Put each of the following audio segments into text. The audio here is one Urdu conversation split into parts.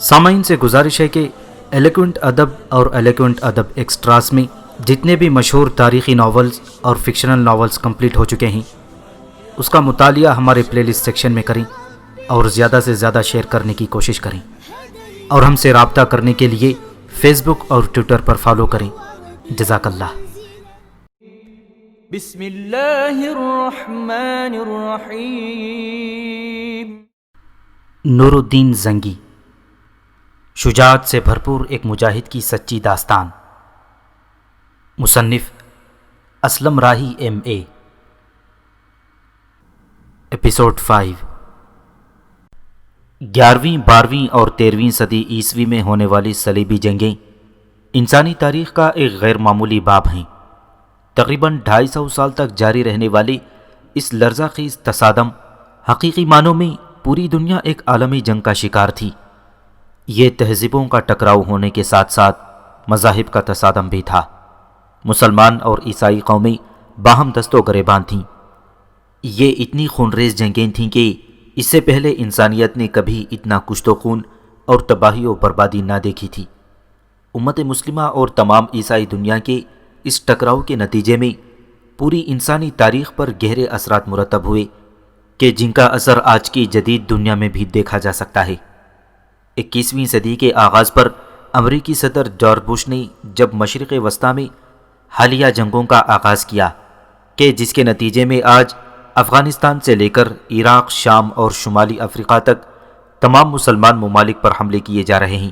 سامعین سے گزارش ہے کہ ایلیکوینٹ ادب اور ایلیکوینٹ ادب ایکسٹراس میں جتنے بھی مشہور تاریخی ناولز اور فکشنل ناولز کمپلیٹ ہو چکے ہیں اس کا مطالعہ ہمارے پلے لسٹ سیکشن میں کریں اور زیادہ سے زیادہ شیئر کرنے کی کوشش کریں، اور ہم سے رابطہ کرنے کے لیے فیس بک اور ٹویٹر پر فالو کریں۔ جزاک اللہ۔ بسم اللہ الرحمن الرحیم۔ نور الدین زنگی، شجاعت سے بھرپور ایک مجاہد کی سچی داستان۔ مصنف اسلم راہی MA۔ ایپیسوڈ 5۔ 11ویں، 12ویں اور 13ویں صدی عیسوی میں ہونے والی صلیبی جنگیں انسانی تاریخ کا ایک غیر معمولی باب ہیں۔ تقریباً 250 سال تک جاری رہنے والی اس لرزہ خیز تصادم حقیقی معنوں میں پوری دنیا ایک عالمی جنگ کا شکار تھی۔ یہ تہذیبوں کا ٹکراؤ ہونے کے ساتھ ساتھ مذاہب کا تصادم بھی تھا۔ مسلمان اور عیسائی قومیں باہم دست و گریبان تھیں۔ یہ اتنی خونریز جنگیں تھیں کہ اس سے پہلے انسانیت نے کبھی اتنا کشت و خون اور تباہی و بربادی نہ دیکھی تھی۔ امت مسلمہ اور تمام عیسائی دنیا کے اس ٹکراؤ کے نتیجے میں پوری انسانی تاریخ پر گہرے اثرات مرتب ہوئے کہ جن کا اثر آج کی جدید دنیا میں بھی دیکھا جا سکتا ہے۔ 21ویں صدی کے آغاز پر امریکی صدر جارج بش نے جب مشرق وسطیٰ میں حالیہ جنگوں کا آغاز کیا کہ جس کے نتیجے میں آج افغانستان سے لے کر عراق، شام اور شمالی افریقہ تک تمام مسلمان ممالک پر حملے کیے جا رہے ہیں،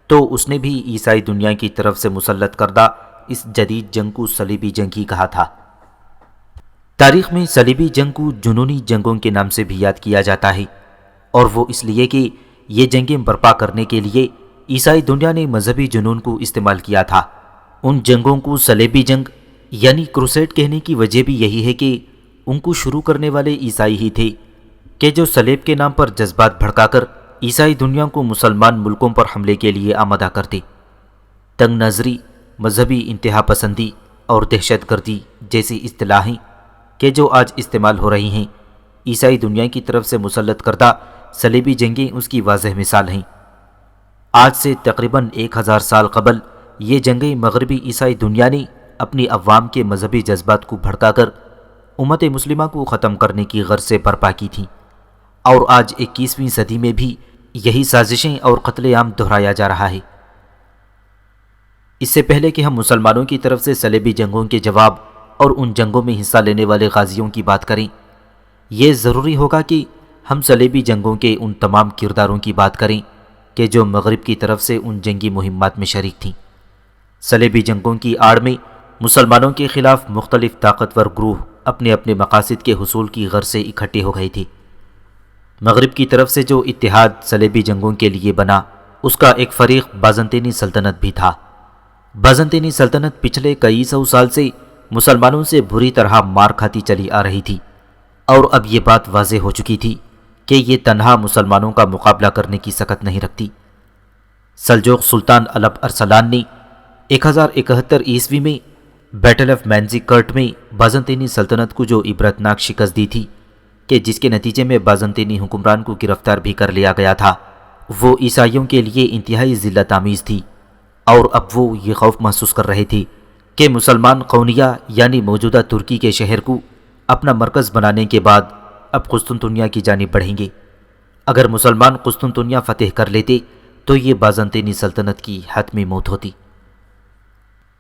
تو اس نے بھی عیسائی دنیا کی طرف سے مسلط کردہ اس جدید جنگ کو صلیبی جنگ ہی کہا تھا۔ تاریخ میں صلیبی جنگ کو جنونی جنگوں کے نام سے بھی یاد کیا جاتا ہے، اور وہ اس لیے کہ یہ جنگیں برپا کرنے کے لیے عیسائی دنیا نے مذہبی جنون کو استعمال کیا تھا۔ ان جنگوں کو صلیبی جنگ یعنی کروسیڈ کہنے کی وجہ بھی یہی ہے کہ ان کو شروع کرنے والے عیسائی ہی تھے کہ جو صلیب کے نام پر جذبات بھڑکا کر عیسائی دنیا کو مسلمان ملکوں پر حملے کے لیے آمادہ کرتے۔ تنگ نظری، مذہبی انتہا پسندی اور دہشت گردی جیسی اصطلاحیں کہ جو آج استعمال ہو رہی ہیں، عیسائی دنیا کی طرف سے مسلط کردہ صلیبی جنگیں اس کی واضح مثال ہیں۔ آج سے تقریباً 1000 سال قبل یہ جنگیں مغربی عیسائی دنیا نے اپنی عوام کے مذہبی جذبات کو بھڑکا کر امت مسلمہ کو ختم کرنے کی غرض سے برپا کی تھیں، اور آج 21ویں صدی میں بھی یہی سازشیں اور قتل عام دہرایا جا رہا ہے۔ اس سے پہلے کہ ہم مسلمانوں کی طرف سے صلیبی جنگوں کے جواب اور ان جنگوں میں حصہ لینے والے غازیوں کی بات کریں، یہ ضروری ہوگا کہ ہم صلیبی جنگوں کے ان تمام کرداروں کی بات کریں کہ جو مغرب کی طرف سے ان جنگی مہمات میں شریک تھیں۔ صلیبی جنگوں کی آڑ میں مسلمانوں کے خلاف مختلف طاقتور گروہ اپنے اپنے مقاصد کے حصول کی غرض سے اکٹھے ہو گئے تھے۔ مغرب کی طرف سے جو اتحاد صلیبی جنگوں کے لیے بنا، اس کا ایک فریق بازنطینی سلطنت بھی تھا۔ بازنطینی سلطنت پچھلے کئی سو سال سے مسلمانوں سے بری طرح مار کھاتی چلی آ رہی تھی، اور اب یہ بات واضح ہو چکی تھی کہ یہ تنہا مسلمانوں کا مقابلہ کرنے کی سکت نہیں رکھتی۔ سلجوق سلطان الپ ارسلان نے 1071 عیسوی میں بیٹل آف مینزی کرٹ میں بازنطینی سلطنت کو جو عبرتناک شکست دی تھی کہ جس کے نتیجے میں بازنطینی حکمران کو گرفتار بھی کر لیا گیا تھا، وہ عیسائیوں کے لیے انتہائی ذلت آمیز تھی، اور اب وہ یہ خوف محسوس کر رہے تھے کہ مسلمان قونیہ یعنی موجودہ ترکی کے شہر کو اپنا مرکز بنانے کے بعد اب قسطنطنیہ کی جانب بڑھیں گے۔ اگر مسلمان قسطنطنیہ فتح کر لیتے تو یہ بازنطینی سلطنت کی حتمی موت ہوتی۔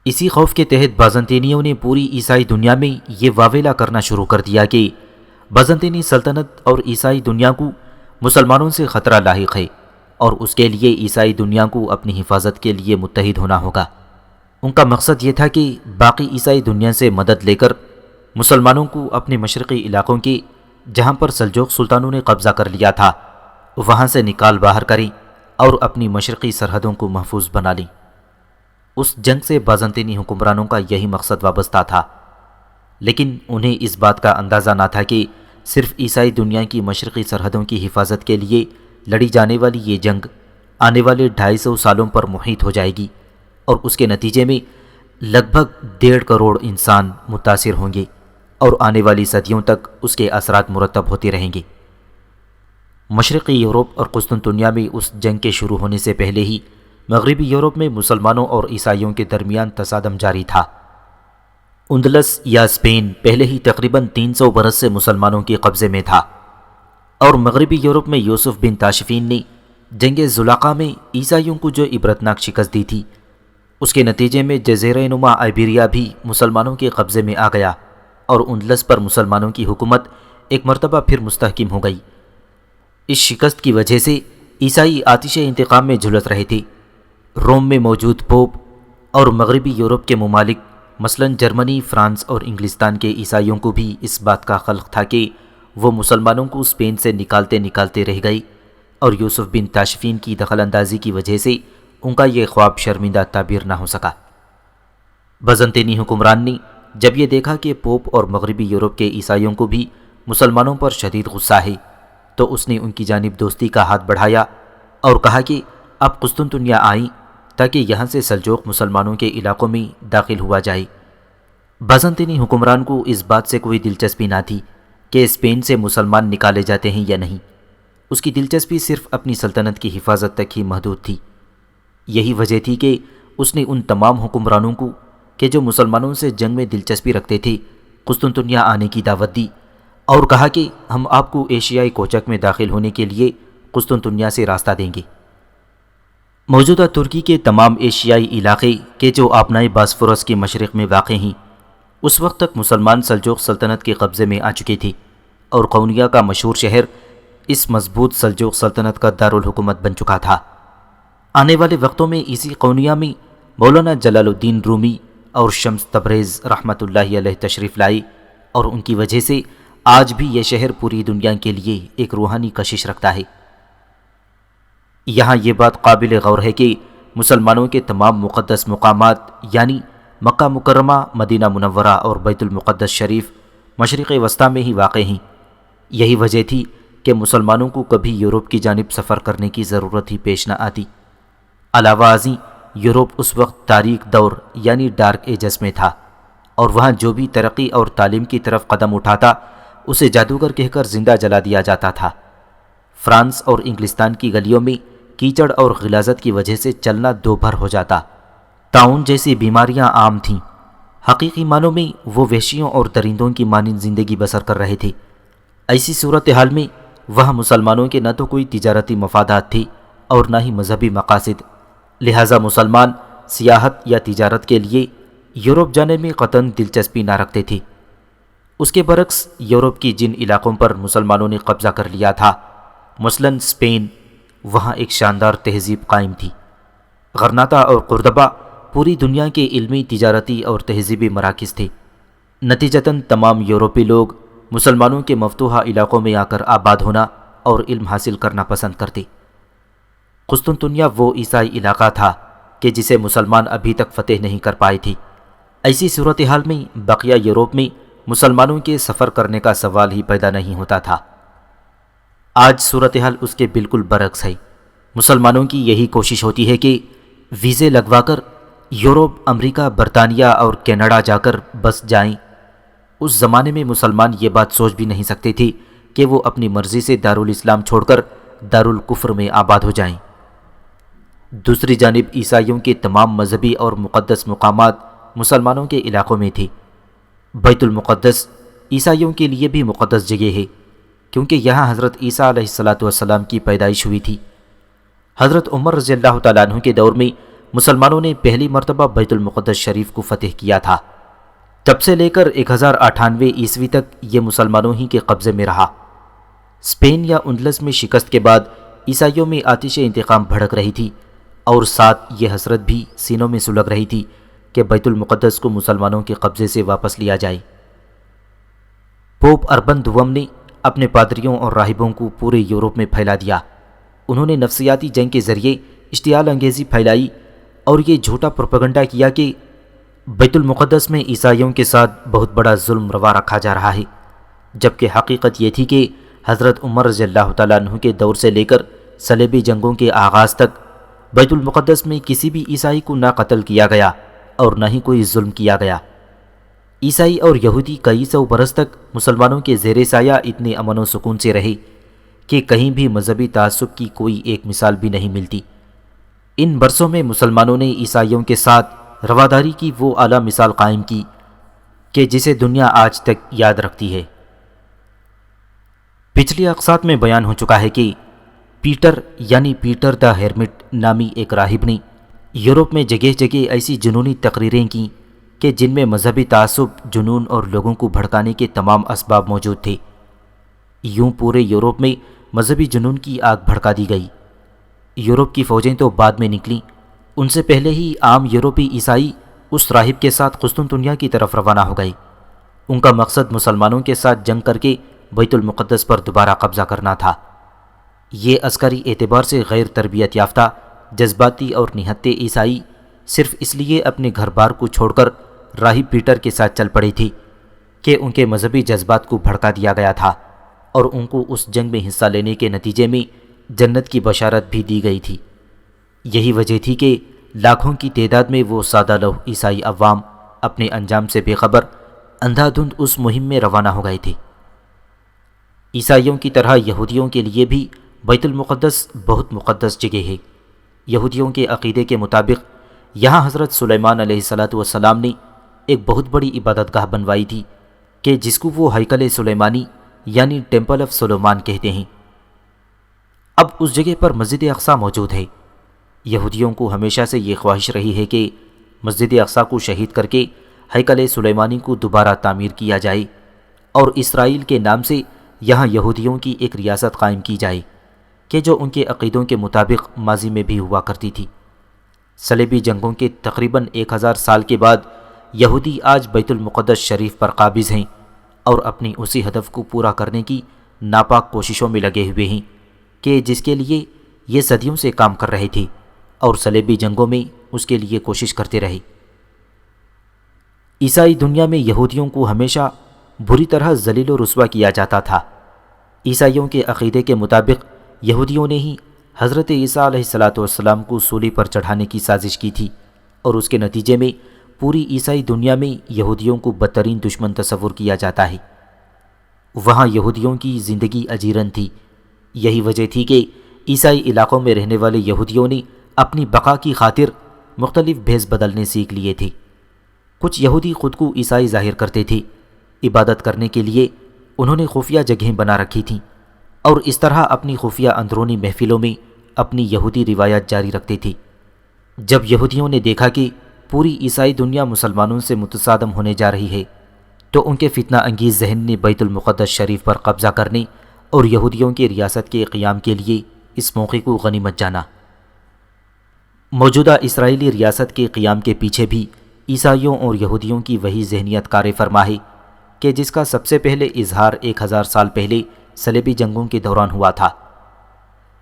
اسی خوف کے تحت بازنطینیوں نے پوری عیسائی دنیا میں یہ واویلا کرنا شروع کر دیا کہ بازنطینی سلطنت اور عیسائی دنیا کو مسلمانوں سے خطرہ لاحق ہے، اور اس کے لیے عیسائی دنیا کو اپنی حفاظت کے لیے متحد ہونا ہوگا۔ ان کا مقصد یہ تھا کہ باقی عیسائی دنیا سے مدد لے کر مسلمانوں کو اپنے مشرقی علاقوں کے جہاں پر سلجوق سلطانوں نے قبضہ کر لیا تھا وہاں سے نکال باہر کریں اور اپنی مشرقی سرحدوں کو محفوظ بنا لیں۔ اس جنگ سے بازنطینی حکمرانوں کا یہی مقصد وابستہ تھا، لیکن انہیں اس بات کا اندازہ نہ تھا کہ صرف عیسائی دنیا کی مشرقی سرحدوں کی حفاظت کے لیے لڑی جانے والی یہ جنگ آنے والے 250 سالوں پر محیط ہو جائے گی، اور اس کے نتیجے میں لگ بھگ 1.5 کروڑ انسان متاثر ہوں گے، اور آنے والی صدیوں تک اس کے اثرات مرتب ہوتے رہیں گے۔ مشرقی یورپ اور قسطنطنیہ میں اس جنگ کے شروع ہونے سے پہلے ہی مغربی یورپ میں مسلمانوں اور عیسائیوں کے درمیان تصادم جاری تھا۔ اندلس یا اسپین پہلے ہی تقریباً 300 برس سے مسلمانوں کے قبضے میں تھا، اور مغربی یورپ میں یوسف بن تاشفین نے جنگ زلاقہ میں عیسائیوں کو جو عبرتناک شکست دی تھی، اس کے نتیجے میں جزیرہ نما آئیبیریا بھی مسلمانوں کے قبضے میں آ گیا، اور اندلس پر مسلمانوں کی حکومت ایک مرتبہ پھر مستحکم ہو گئی۔ اس شکست کی وجہ سے عیسائی آتش انتقام میں جھلس رہے تھے۔ روم میں موجود پوپ اور مغربی یورپ کے ممالک مثلاً جرمنی، فرانس اور انگلستان کے عیسائیوں کو بھی اس بات کا خلق تھا کہ وہ مسلمانوں کو اسپین سے نکالتے رہ گئے، اور یوسف بن تاشفین کی دخل اندازی کی وجہ سے ان کا یہ خواب شرمندہ تعبیر نہ ہو سکا۔ بازنطینی حکمران نے جب یہ دیکھا کہ پوپ اور مغربی یورپ کے عیسائیوں کو بھی مسلمانوں پر شدید غصہ ہے، تو اس نے ان کی جانب دوستی کا ہاتھ بڑھایا اور کہا کہ اب قسطنطنیہ آئیں تاکہ یہاں سے سلجوق مسلمانوں کے علاقوں میں داخل ہوا جائے۔ بازنطینی حکمران کو اس بات سے کوئی دلچسپی نہ تھی کہ اسپین سے مسلمان نکالے جاتے ہیں یا نہیں، اس کی دلچسپی صرف اپنی سلطنت کی حفاظت تک ہی محدود تھی۔ یہی وجہ تھی کہ اس نے ان تمام حکمرانوں کو کہ جو مسلمانوں سے جنگ میں دلچسپی رکھتے تھے قسطنطنیہ آنے کی دعوت دی، اور کہا کہ ہم آپ کو ایشیائی کوچک میں داخل ہونے کے لیے قسطنطنیہ سے راستہ دیں گے۔ موجودہ ترکی کے تمام ایشیائی علاقے کہ جو آبنائے باسفورس کے مشرق میں واقع ہیں، اس وقت تک مسلمان سلجوق سلطنت کے قبضے میں آ چکے تھے، اور قونیہ کا مشہور شہر اس مضبوط سلجوق سلطنت کا دارالحکومت بن چکا تھا۔ آنے والے وقتوں میں اسی قونیہ میں مولانا جلال الدین رومی اور شمس تبریز رحمۃ اللہ علیہ تشریف لائے، اور ان کی وجہ سے آج بھی یہ شہر پوری دنیا کے لیے ایک روحانی کشش رکھتا ہے۔ یہاں یہ بات قابل غور ہے کہ مسلمانوں کے تمام مقدس مقامات یعنی مکہ مکرمہ، مدینہ منورہ اور بیت المقدس شریف مشرق وسطیٰ میں ہی واقع ہیں۔ یہی وجہ تھی کہ مسلمانوں کو کبھی یورپ کی جانب سفر کرنے کی ضرورت ہی پیش نہ آتی۔ علاوہ ازیں یورپ اس وقت تاریک دور یعنی ڈارک ایجز میں تھا، اور وہاں جو بھی ترقی اور تعلیم کی طرف قدم اٹھاتا اسے جادوگر کہہ کر زندہ جلا دیا جاتا تھا۔ فرانس اور انگلستان کی گلیوں میں کیچڑ اور غلاظت کی وجہ سے چلنا دوبھر ہو جاتا، طاعون جیسی بیماریاں عام تھیں۔ حقیقی معنوں میں وہ وحشیوں اور درندوں کی مانند زندگی بسر کر رہے تھے۔ ایسی صورتحال میں وہاں مسلمانوں کے نہ تو کوئی تجارتی مفادات تھے اور نہ ہی مذہبی مقاصد، لہٰذا مسلمان سیاحت یا تجارت کے لیے یورپ جانے میں قطعاً دلچسپی نہ رکھتے تھے۔ اس کے برعکس یورپ کی جن علاقوں پر مسلمانوں نے قبضہ کر لیا تھا مثلاً اسپین، وہاں ایک شاندار تہذیب قائم تھی۔ غرناطہ اور قردبہ پوری دنیا کے علمی، تجارتی اور تہذیبی مراکز تھے۔ نتیجتاً تمام یورپی لوگ مسلمانوں کے مفتوحہ علاقوں میں آ کر آباد ہونا اور علم حاصل کرنا پسند کرتے۔ قسطنطنیہ وہ عیسائی علاقہ تھا کہ جسے مسلمان ابھی تک فتح نہیں کر پائے تھے۔ ایسی صورتحال میں بقیہ یورپ میں مسلمانوں کے سفر کرنے کا سوال ہی پیدا نہیں ہوتا تھا۔ آج صورتحال اس کے بالکل برعکس ہے۔ مسلمانوں کی یہی کوشش ہوتی ہے کہ ویزے لگوا کر یورپ، امریکہ، برطانیہ اور کینیڈا جا کر بس جائیں۔ اس زمانے میں مسلمان یہ بات سوچ بھی نہیں سکتے تھے کہ وہ اپنی مرضی سے دارالاسلام چھوڑ کر دارالکفر میں آباد ہو جائیں۔ دوسری جانب عیسائیوں کے تمام مذہبی اور مقدس مقامات مسلمانوں کے علاقوں میں تھے۔ بیت المقدس عیسائیوں کے لیے بھی مقدس جگہ ہے، کیونکہ یہاں حضرت عیسیٰ علیہ السلام کی پیدائش ہوئی تھی۔ حضرت عمر رضی اللہ تعالیٰ عنہ کے دور میں مسلمانوں نے پہلی مرتبہ بیت المقدس شریف کو فتح کیا تھا۔ تب سے لے کر 1098 عیسوی تک یہ مسلمانوں ہی کے قبضے میں رہا۔ اسپین یا اندلس میں شکست کے بعد عیسائیوں میں آتش انتقام بھڑک رہی تھی، اور ساتھ یہ حسرت بھی سینوں میں سلگ رہی تھی کہ بیت المقدس کو مسلمانوں کے قبضے سے واپس لیا جائے۔ پوپ اربن دوم نے اپنے پادریوں اور راہبوں کو پورے یورپ میں پھیلا دیا۔ انہوں نے نفسیاتی جنگ کے ذریعے اشتعال انگیزی پھیلائی اور یہ جھوٹا پروپیگنڈا کیا کہ بیت المقدس میں عیسائیوں کے ساتھ بہت بڑا ظلم روا رکھا جا رہا ہے، جبکہ حقیقت یہ تھی کہ حضرت عمر رضی اللہ تعالیٰ عنہ کے دور سے لے کر صلیبی جنگوں کے آغاز تک بیت المقدس میں کسی بھی عیسائی کو نہ قتل کیا گیا اور نہ ہی کوئی ظلم کیا گیا۔ عیسائی اور یہودی کئی سو برس تک مسلمانوں کے زیر سایہ اتنے امن و سکون سے رہے کہ کہیں بھی مذہبی تعصب کی کوئی ایک مثال بھی نہیں ملتی۔ ان برسوں میں مسلمانوں نے عیسائیوں کے ساتھ رواداری کی وہ اعلیٰ مثال قائم کی کہ جسے دنیا آج تک یاد رکھتی ہے۔ پچھلی اقساط میں بیان ہو چکا ہے کہ پیٹر دا ہیرمٹ نامی ایک راہب نے یورپ میں جگہ جگہ ایسی جنونی تقریریں کیں کہ جن میں مذہبی تعصب، جنون اور لوگوں کو بھڑکانے کے تمام اسباب موجود تھے۔ یوں پورے یورپ میں مذہبی جنون کی آگ بھڑکا دی گئی۔ یورپ کی فوجیں تو بعد میں نکلیں، ان سے پہلے ہی عام یورپی عیسائی اس راہب کے ساتھ قسطنطنیہ کی طرف روانہ ہو گئے۔ ان کا مقصد مسلمانوں کے ساتھ جنگ کر کے بیت المقدس پر دوبارہ قبضہ کرنا تھا۔ یہ عسکری اعتبار سے غیر تربیت یافتہ، جذباتی اور نہتے عیسائی صرف اس لیے اپنے گھر بار کو چھوڑ کر راہب پیٹر کے ساتھ چل پڑے تھے کہ ان کے مذہبی جذبات کو بھڑکا دیا گیا تھا اور ان کو اس جنگ میں حصہ لینے کے نتیجے میں جنت کی بشارت بھی دی گئی تھی۔ یہی وجہ تھی کہ لاکھوں کی تعداد میں وہ سادہ لوح عیسائی عوام اپنے انجام سے بے خبر اندھا دھند اس مہم میں روانہ ہو گئے تھے۔ عیسائیوں کی طرح یہودیوں کے لیے بھی بیت المقدس بہت مقدس جگہ ہے۔ یہودیوں کے عقیدے کے مطابق یہاں حضرت سلیمان علیہ السلام نے ایک بہت بڑی عبادت گاہ بنوائی تھی کہ جس کو وہ ہیکل سلیمانی یعنی ٹیمپل آف سلیمان کہتے ہیں۔ اب اس جگہ پر مسجد اقصی موجود ہے۔ یہودیوں کو ہمیشہ سے یہ خواہش رہی ہے کہ مسجد اقصی کو شہید کر کے ہیکل سلیمانی کو دوبارہ تعمیر کیا جائے اور اسرائیل کے نام سے یہاں یہودیوں کی ایک ریاست قائم کی جائے کہ جو ان کے عقیدوں کے مطابق ماضی میں بھی ہوا کرتی تھی۔ صلیبی جنگوں کے تقریباً 1000 سال کے بعد یہودی آج بیت المقدس شریف پر قابض ہیں اور اپنی اسی ہدف کو پورا کرنے کی ناپاک کوششوں میں لگے ہوئے ہیں کہ جس کے لیے یہ صدیوں سے کام کر رہے تھے اور صلیبی جنگوں میں اس کے لیے کوشش کرتے رہے۔ عیسائی دنیا میں یہودیوں کو ہمیشہ بری طرح ذلیل و رسوا کیا جاتا تھا۔ عیسائیوں کے عقیدے کے مطابق یہودیوں نے ہی حضرت عیسیٰ علیہ السلام کو سولی پر چڑھانے کی سازش کی تھی اور اس کے نتیجے میں پوری عیسائی دنیا میں یہودیوں کو بدترین دشمن تصور کیا جاتا ہے۔ وہاں یہودیوں کی زندگی اجیرن تھی۔ یہی وجہ تھی کہ عیسائی علاقوں میں رہنے والے یہودیوں نے اپنی بقا کی خاطر مختلف بھیس بدلنے سیکھ لیے تھے۔ کچھ یہودی خود کو عیسائی ظاہر کرتے تھے۔ عبادت کرنے کے لیے انہوں نے خفیہ جگہیں بنا رکھی تھیں اور اس طرح اپنی خفیہ اندرونی محفلوں میں اپنی یہودی روایات جاری رکھتے تھے۔ جب یہودیوں نے دیکھا کہ پوری عیسائی دنیا مسلمانوں سے متصادم ہونے جا رہی ہے تو ان کے فتنہ انگیز ذہن نے بیت المقدس شریف پر قبضہ کرنے اور یہودیوں کی ریاست کے قیام کے لیے اس موقع کو غنیمت جانا۔ موجودہ اسرائیلی ریاست کے قیام کے پیچھے بھی عیسائیوں اور یہودیوں کی وہی ذہنیت کار فرما ہے کہ جس کا سب سے پہلے اظہار 1000 سال پہلے صلیبی جنگوں کے دوران ہوا تھا۔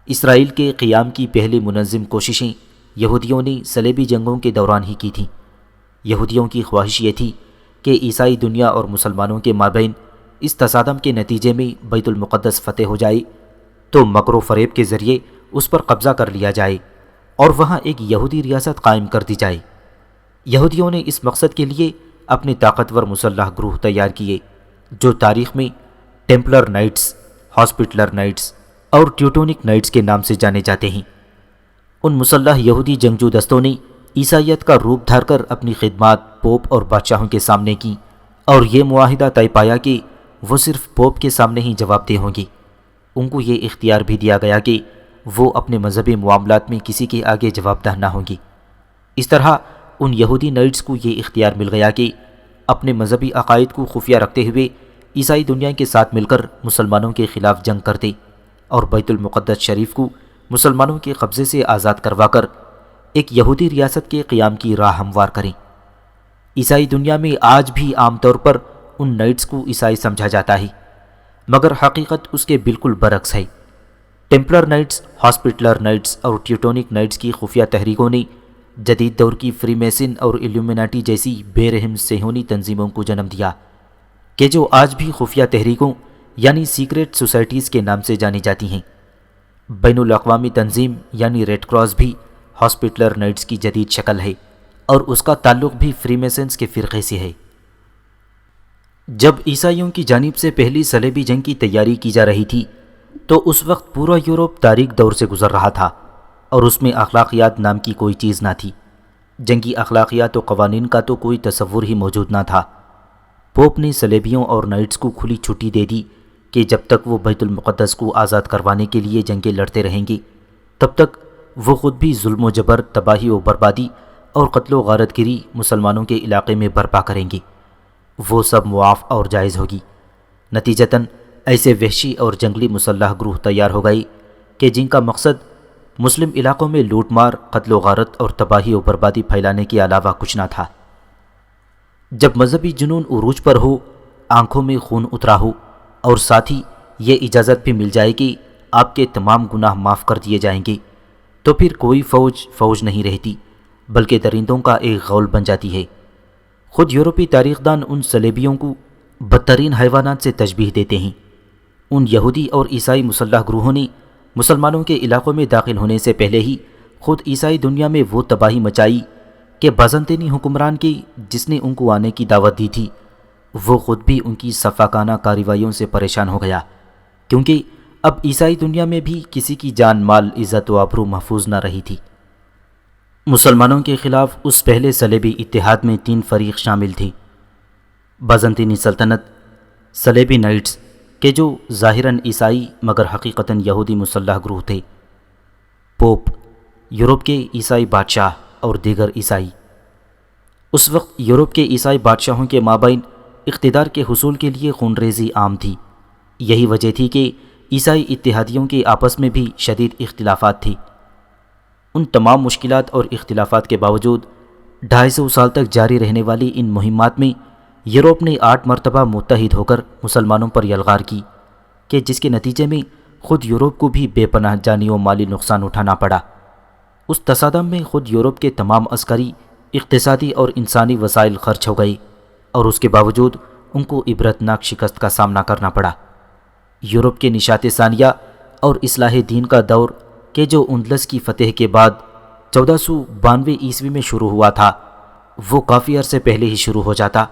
اسرائیل کے قیام کی پہلی منظم کوششیں یہودیوں نے صلیبی جنگوں کے دوران ہی کی تھیں۔ یہودیوں کی خواہش یہ تھی کہ عیسائی دنیا اور مسلمانوں کے مابین اس تصادم کے نتیجے میں بیت المقدس فتح ہو جائے تو مکر و فریب کے ذریعے اس پر قبضہ کر لیا جائے اور وہاں ایک یہودی ریاست قائم کر دی جائے۔ یہودیوں نے اس مقصد کے لیے اپنے طاقتور مسلح گروہ تیار کیے جو تاریخ میں ٹیمپلر نائٹس، ہاسپٹلر نائٹس اور ٹیوٹونک نائٹس کے نام سے جانے جاتے ہیں۔ ان مسلح یہودی جنگجو دستوں نے عیسائیت کا روپ دھار کر اپنی خدمات پوپ اور بادشاہوں کے سامنے کی اور یہ معاہدہ طے پایا کہ وہ صرف پوپ کے سامنے ہی جواب دہ ہوں گے۔ ان کو یہ اختیار بھی دیا گیا کہ وہ اپنے مذہبی معاملات میں کسی کے آگے جواب دہ نہ ہوں گی۔ اس طرح ان یہودی نائٹس کو یہ اختیار مل گیا کہ اپنے مذہبی عقائد کو خفیہ رکھتے ہوئے عیسائی دنیا کے ساتھ مل کر مسلمانوں کے خلاف جنگ کرتے اور بیت المقدس شریف کو مسلمانوں کے قبضے سے آزاد کروا کر ایک یہودی ریاست کے قیام کی راہ ہموار کریں۔ عیسائی دنیا میں آج بھی عام طور پر ان نائٹس کو عیسائی سمجھا جاتا ہے، مگر حقیقت اس کے بالکل برعکس ہے۔ ٹیمپلر نائٹس، ہاسپٹلر نائٹس اور ٹیوٹونک نائٹس کی خفیہ تحریکوں نے جدید دور کی فری میسن اور ایلومیناٹی جیسی بے رحم صہیونی تنظیموں کو جنم دیا کہ جو آج بھی خفیہ تحریکوں یعنی سیکریٹ سوسائٹیز کے نام سے جانی جاتی ہیں۔ بین الاقوامی تنظیم یعنی ریڈ کراس بھی ہاسپٹلر نائٹس کی جدید شکل ہے اور اس کا تعلق بھی فری میسنز کے فرقے سے ہے۔ جب عیسائیوں کی جانب سے پہلی صلیبی جنگ کی تیاری کی جا رہی تھی تو اس وقت پورا یورپ تاریک دور سے گزر رہا تھا اور اس میں اخلاقیات نام کی کوئی چیز نہ تھی۔ جنگی اخلاقیات و قوانین کا تو کوئی تصور ہی موجود نہ تھا۔ پوپ نے صلیبیوں اور نائٹس کو کھلی چھٹی دے دی کہ جب تک وہ بیت المقدس کو آزاد کروانے کے لیے جنگیں لڑتے رہیں گے تب تک وہ خود بھی ظلم و جبر، تباہی و بربادی اور قتل و غارت گری مسلمانوں کے علاقے میں برپا کریں گے۔ وہ سب معاف اور جائز ہوگی۔ نتیجتاً ایسے وحشی اور جنگلی مسلح گروہ تیار ہو گئے کہ جن کا مقصد مسلم علاقوں میں لوٹ مار، قتل و غارت اور تباہی و بربادی پھیلانے کے علاوہ کچھ نہ تھا۔ جب مذہبی جنون عروج پر ہو، آنکھوں میں خون اترا ہو اور ساتھ ہی یہ اجازت بھی مل جائے کہ آپ کے تمام گناہ معاف کر دیے جائیں گے، تو پھر کوئی فوج نہیں رہتی بلکہ درندوں کا ایک غول بن جاتی ہے۔ خود یورپی تاریخ دان ان صلیبیوں کو بدترین حیوانات سے تشبیہ دیتے ہیں۔ ان یہودی اور عیسائی مسلح گروہوں نے مسلمانوں کے علاقوں میں داخل ہونے سے پہلے ہی خود عیسائی دنیا میں وہ تباہی مچائی کہ بازنطینی حکمران کی جس نے ان کو آنے کی دعوت دی تھی وہ خود بھی ان کی سفاکانہ کارروائیوں سے پریشان ہو گیا، کیونکہ اب عیسائی دنیا میں بھی کسی کی جان، مال، عزت و آبرو محفوظ نہ رہی تھی۔ مسلمانوں کے خلاف اس پہلے صلیبی اتحاد میں 3 فریق شامل تھے۔ بازنطینی سلطنت، صلیبی نائٹس کہ جو ظاہراً عیسائی مگر حقیقتاً یہودی مسلح گروہ تھے، پوپ، یورپ کے عیسائی بادشاہ اور دیگر عیسائی۔ اس وقت یورپ کے عیسائی بادشاہوں کے مابین اقتدار کے حصول کے لیے خون ریزی عام تھی۔ یہی وجہ تھی کہ عیسائی اتحادیوں کے آپس میں بھی شدید اختلافات تھی۔ ان تمام مشکلات اور اختلافات کے باوجود 250 سال تک جاری رہنے والی ان مہمات میں یورپ نے 8 مرتبہ متحد ہو کر مسلمانوں پر یلغار کی کہ جس کے نتیجے میں خود یورپ کو بھی بے پناہ جانی و مالی نقصان اٹھانا پڑا۔ اس تصادم میں خود یورپ کے تمام عسکری، اقتصادی اور انسانی وسائل خرچ ہو گئے اور اس کے باوجود ان کو عبرتناک شکست کا سامنا کرنا پڑا۔ یورپ کے نشاط ثانیہ اور اصلاح دین کا دور کہ جو اندلس کی فتح کے بعد 1492 عیسوی میں شروع ہوا تھا، وہ کافی عرصے پہلے ہی شروع ہو جاتا،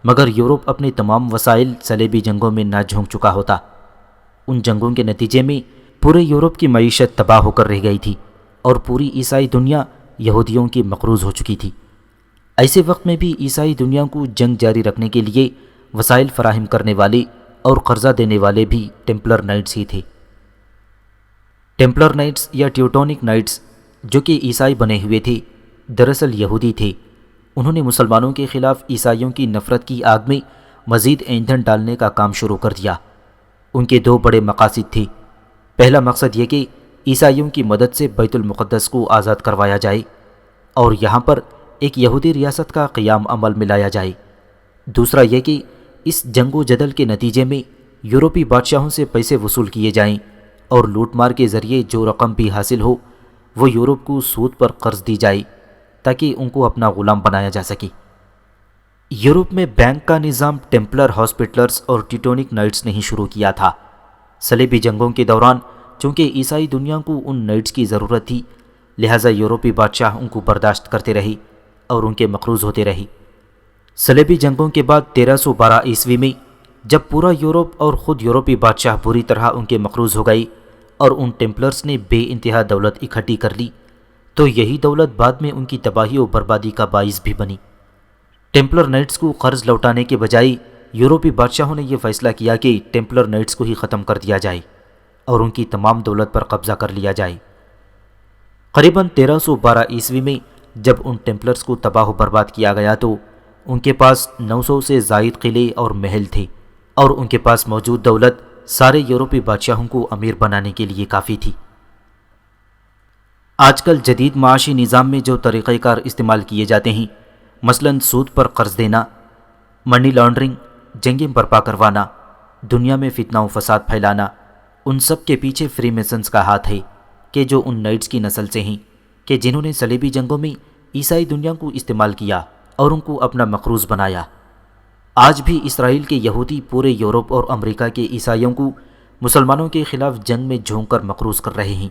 مگر یورپ اپنے تمام وسائل صلیبی جنگوں میں نہ جھونک چکا ہوتا۔ ان جنگوں کے نتیجے میں پورے یورپ کی معیشت تباہ ہو کر رہ گئی تھی اور پوری عیسائی دنیا یہودیوں کی مقروض ہو چکی تھی۔ ایسے وقت میں بھی عیسائی دنیا کو جنگ جاری رکھنے کے لیے وسائل فراہم کرنے والے اور قرضہ دینے والے بھی ٹیمپلر نائٹس ہی تھے۔ ٹیمپلر نائٹس یا ٹیوٹونک نائٹس جو کہ عیسائی بنے ہوئے تھے، دراصل یہودی تھے۔ انہوں نے مسلمانوں کے خلاف عیسائیوں کی نفرت کی آگ میں مزید ایندھن ڈالنے کا کام شروع کر دیا۔ ان کے 2 بڑے مقاصد تھے۔ پہلا مقصد یہ کہ عیسائیوں کی مدد سے بیت المقدس کو آزاد کروایا جائے اور یہاں پر ایک یہودی ریاست کا قیام عمل میں لایا جائے۔ دوسرا یہ کہ اس جنگ و جدل کے نتیجے میں یورپی بادشاہوں سے پیسے وصول کیے جائیں اور لوٹ مار کے ذریعے جو رقم بھی حاصل ہو وہ یورپ کو سود پر قرض دی جائے تاکہ ان کو اپنا غلام بنایا جا سکے۔ یورپ میں بینک کا نظام ٹیمپلر ہاسپٹلرز اور ٹیوٹونک نائٹس نے ہی شروع کیا تھا۔ صلیبی جنگوں کے دوران چونکہ عیسائی دنیا کو ان نائٹس کی ضرورت تھی، لہٰذا یورپی بادشاہ ان کو برداشت کرتے رہے اور ان کے مقروض ہوتے رہے۔ صلیبی جنگوں کے بعد 1312 عیسوی میں جب پورا یورپ اور خود یورپی بادشاہ بری طرح ان کے مقروض ہو گئے اور ان ٹیمپلرز نے بے انتہا دولت اکٹھی کر لی، تو یہی دولت بعد میں ان کی تباہی و بربادی کا باعث بھی بنی۔ ٹیمپلر نائٹس کو قرض لوٹانے کے بجائے یورپی بادشاہوں نے یہ فیصلہ کیا کہ ٹیمپلر نائٹس کو ہی ختم کر دیا جائے اور ان کی تمام دولت پر قبضہ کر لیا جائے۔ قریباً 1312 عیسوی میں جب ان ٹیمپلرز کو تباہ و برباد کیا گیا تو ان کے پاس 900 سے زائد قلعے اور محل تھے اور ان کے پاس موجود دولت سارے یورپی بادشاہوں کو امیر بنانے کے لیے کافی تھی۔ آج کل جدید معاشی نظام میں جو طریقہ کار استعمال کیے جاتے ہیں، مثلاً سود پر قرض دینا، منی لانڈرنگ، جنگیں برپا کروانا، دنیا میں فتنہ و فساد پھیلانا، ان سب کے پیچھے فری میسنز کا ہاتھ ہے کہ جو ان نائٹس کی نسل سے ہیں کہ جنہوں نے صلیبی جنگوں میں عیسائی دنیا کو استعمال کیا اور ان کو اپنا مقروض بنایا۔ آج بھی اسرائیل کے یہودی پورے یورپ اور امریکہ کے عیسائیوں کو مسلمانوں کے خلاف جنگ میں جھونک کر مقروض کر رہے ہیں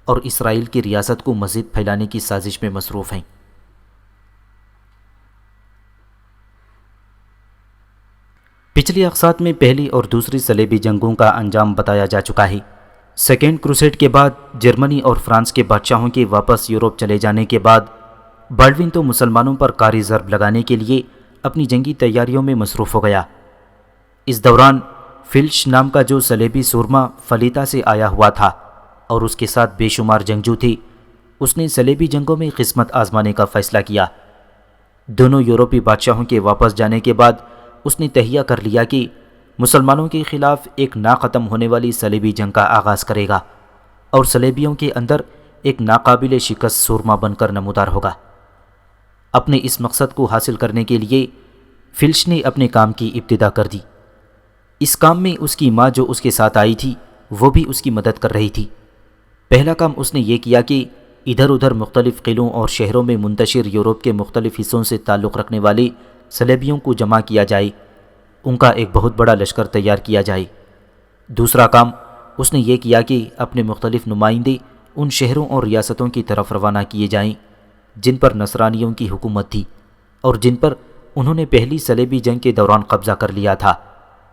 اور اسرائیل کی ریاست کو مزید پھیلانے کی سازش میں مصروف ہیں۔ پچھلی اقساط میں پہلی اور دوسری صلیبی جنگوں کا انجام بتایا جا چکا ہے۔ سیکنڈ کروسیڈ کے بعد جرمنی اور فرانس کے بادشاہوں کے واپس یورپ چلے جانے کے بعد بالڈوین تو مسلمانوں پر کاری ضرب لگانے کے لیے اپنی جنگی تیاریوں میں مصروف ہو گیا۔ اس دوران فلش نام کا جو صلیبی سورما فلیتا سے آیا ہوا تھا اور اس کے ساتھ بے شمار جنگجو تھے، اس نے صلیبی جنگوں میں قسمت آزمانے کا فیصلہ کیا۔ دونوں یورپی بادشاہوں کے واپس جانے کے بعد اس نے تہیہ کر لیا کہ مسلمانوں کے خلاف ایک ناختم ہونے والی صلیبی جنگ کا آغاز کرے گا اور صلیبیوں کے اندر ایک ناقابل شکست سورما بن کر نمودار ہوگا۔ اپنے اس مقصد کو حاصل کرنے کے لیے فلش نے اپنے کام کی ابتدا کر دی۔ اس کام میں اس کی ماں جو اس کے ساتھ آئی تھی وہ بھی اس کی مدد کر رہی تھی۔ پہلا کام اس نے یہ کیا کہ ادھر ادھر مختلف قلعوں اور شہروں میں منتشر یورپ کے مختلف حصوں سے تعلق رکھنے والے صلیبیوں کو جمع کیا جائے، ان کا ایک بہت بڑا لشکر تیار کیا جائے۔ دوسرا کام اس نے یہ کیا کہ اپنے مختلف نمائندے ان شہروں اور ریاستوں کی طرف روانہ کیے جائیں جن پر نصرانیوں کی حکومت تھی اور جن پر انہوں نے پہلی صلیبی جنگ کے دوران قبضہ کر لیا تھا،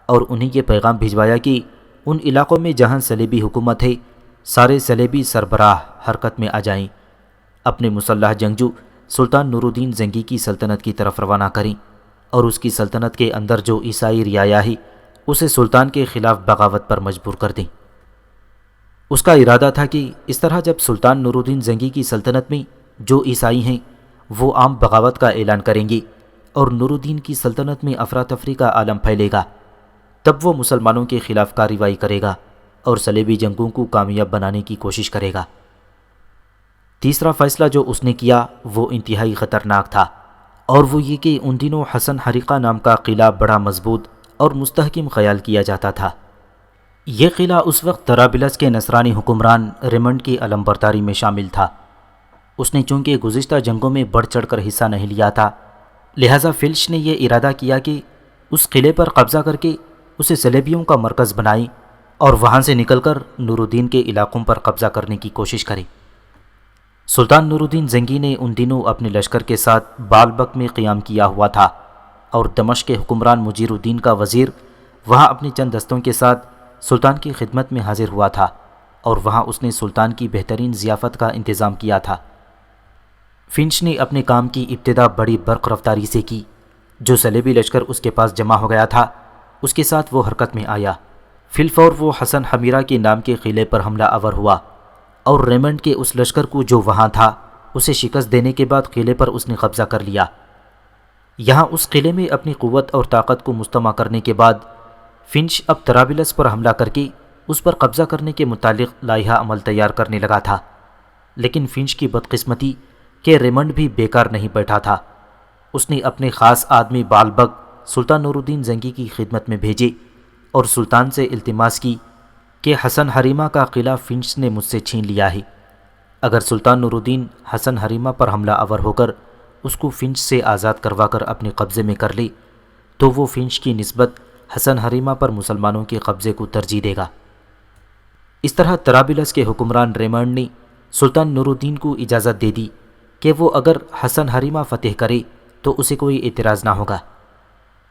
اور انہیں یہ پیغام بھجوایا کہ ان علاقوں میں جہاں صلیبی حکومت ہے سارے صلیبی سربراہ حرکت میں آ جائیں، اپنے مسلح جنگجو سلطان نور الدین زنگی کی سلطنت کی طرف روانہ کریں اور اس کی سلطنت کے اندر جو عیسائی رعایا ہے اسے سلطان کے خلاف بغاوت پر مجبور کر دیں۔ اس کا ارادہ تھا کہ اس طرح جب سلطان نور الدین زنگی کی سلطنت میں جو عیسائی ہیں وہ عام بغاوت کا اعلان کریں گے اور نور الدین کی سلطنت میں افراتفری کا عالم پھیلے گا، تب وہ مسلمانوں کے خلاف کارروائی کرے گا اور صلیبی جنگوں کو کامیاب بنانے کی کوشش کرے گا۔ تیسرا فیصلہ جو اس نے کیا وہ انتہائی خطرناک تھا، اور وہ یہ کہ ان دنوں حسن حریقہ نام کا قلعہ بڑا مضبوط اور مستحکم خیال کیا جاتا تھا۔ یہ قلعہ اس وقت طرابلس کے نصرانی حکمران ریمنڈ کی علمبرداری میں شامل تھا۔ اس نے چونکہ گزشتہ جنگوں میں بڑھ چڑھ کر حصہ نہیں لیا تھا، لہٰذا فلش نے یہ ارادہ کیا کہ اس قلعے پر قبضہ کر کے اسے صلیبیوں کا مرکز بنائے اور وہاں سے نکل کر نور الدین کے علاقوں پر قبضہ کرنے کی کوشش کرے۔ سلطان نور الدین زنگی نے ان دنوں اپنے لشکر کے ساتھ بالبک میں قیام کیا ہوا تھا، اور دمشق کے حکمران مجیر الدین کا وزیر وہاں اپنے چند دستوں کے ساتھ سلطان کی خدمت میں حاضر ہوا تھا، اور وہاں اس نے سلطان کی بہترین ضیافت کا انتظام کیا تھا۔ فنچ نے اپنے کام کی ابتدا بڑی برق رفتاری سے کی۔ جو صلیبی لشکر اس کے پاس جمع ہو گیا تھا اس کے ساتھ وہ حرکت میں آیا۔ فی الفور وہ حسن حمیرہ کے نام کے قلعے پر حملہ آور ہوا، اور ریمنڈ کے اس لشکر کو جو وہاں تھا اسے شکست دینے کے بعد قلعے پر اس نے قبضہ کر لیا۔ یہاں اس قلعے میں اپنی قوت اور طاقت کو مجتمع کرنے کے بعد فنچ اب طرابلس پر حملہ کر کے اس پر قبضہ کرنے کے متعلق لائحہ عمل تیار کرنے لگا تھا، لیکن فنچ کی بدقسمتی کہ ریمنڈ بھی بیکار نہیں بیٹھا تھا۔ اس نے اپنے خاص آدمی بالبک سلطان نور الدین زنگی کی خدمت میں بھیجے اور سلطان سے التماس کی کہ حسن حریمہ کا قلعہ فنچ نے مجھ سے چھین لیا ہے، اگر سلطان نور الدین حسن حریمہ پر حملہ آور ہو کر اس کو فنچ سے آزاد کروا کر اپنے قبضے میں کر لے تو وہ فنچ کی نسبت حسن حریمہ پر مسلمانوں کے قبضے کو ترجیح دے گا۔ اس طرح طرابلس کے حکمران ریمنڈ نے سلطان نور الدین کو اجازت دے دی کہ وہ اگر حسن حریمہ فتح کرے تو اسے کوئی اعتراض نہ ہوگا۔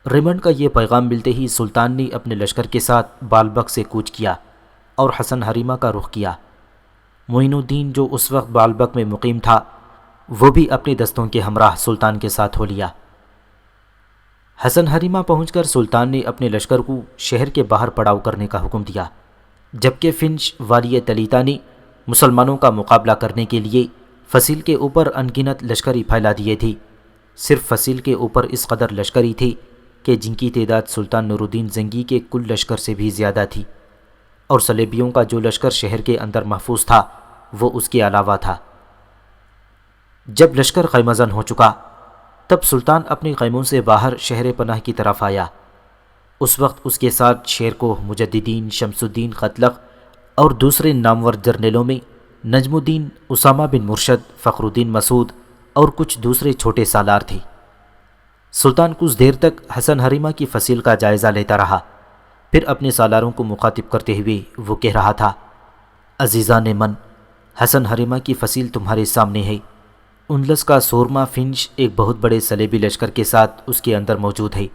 ریمنڈ کا یہ پیغام ملتے ہی سلطان نے اپنے لشکر کے ساتھ بالبک سے کوچ کیا اور حسن حریمہ کا رخ کیا۔ معین الدین جو اس وقت بالبک میں مقیم تھا وہ بھی اپنے دستوں کے ہمراہ سلطان کے ساتھ ہو لیا۔ حسن حریمہ پہنچ کر سلطان نے اپنے لشکر کو شہر کے باہر پڑاؤ کرنے کا حکم دیا، جبکہ فنچ والی تلیتا نے مسلمانوں کا مقابلہ کرنے کے لیے فصیل کے اوپر انگنت لشکری پھیلا دیے تھے۔ صرف فصیل کے اوپر اس قدر لشکری تھی کہ جن کی تعداد سلطان نور الدین زنگی کے کل لشکر سے بھی زیادہ تھی، اور صلیبیوں کا جو لشکر شہر کے اندر محفوظ تھا وہ اس کے علاوہ تھا۔ جب لشکر خیمہ زن ہو چکا تب سلطان اپنے خیموں سے باہر شہر پناہ کی طرف آیا۔ اس وقت اس کے ساتھ شیرکوہ مجددین، شمس الدین قتلق اور دوسرے نامور جرنیلوں میں نجم الدین، اسامہ بن مرشد، فخر الدین مسعود اور کچھ دوسرے چھوٹے سالار تھے۔ سلطان کچھ دیر تک حسن حریمہ کی فصیل کا جائزہ لیتا رہا، پھر اپنے سالاروں کو مخاطب کرتے ہوئے وہ کہہ رہا تھا: عزیزان من، حسن حریمہ کی فصیل تمہارے سامنے ہے۔ اندلس کا سورما فنچ ایک بہت بڑے صلیبی لشکر کے ساتھ اس کے اندر موجود ہے۔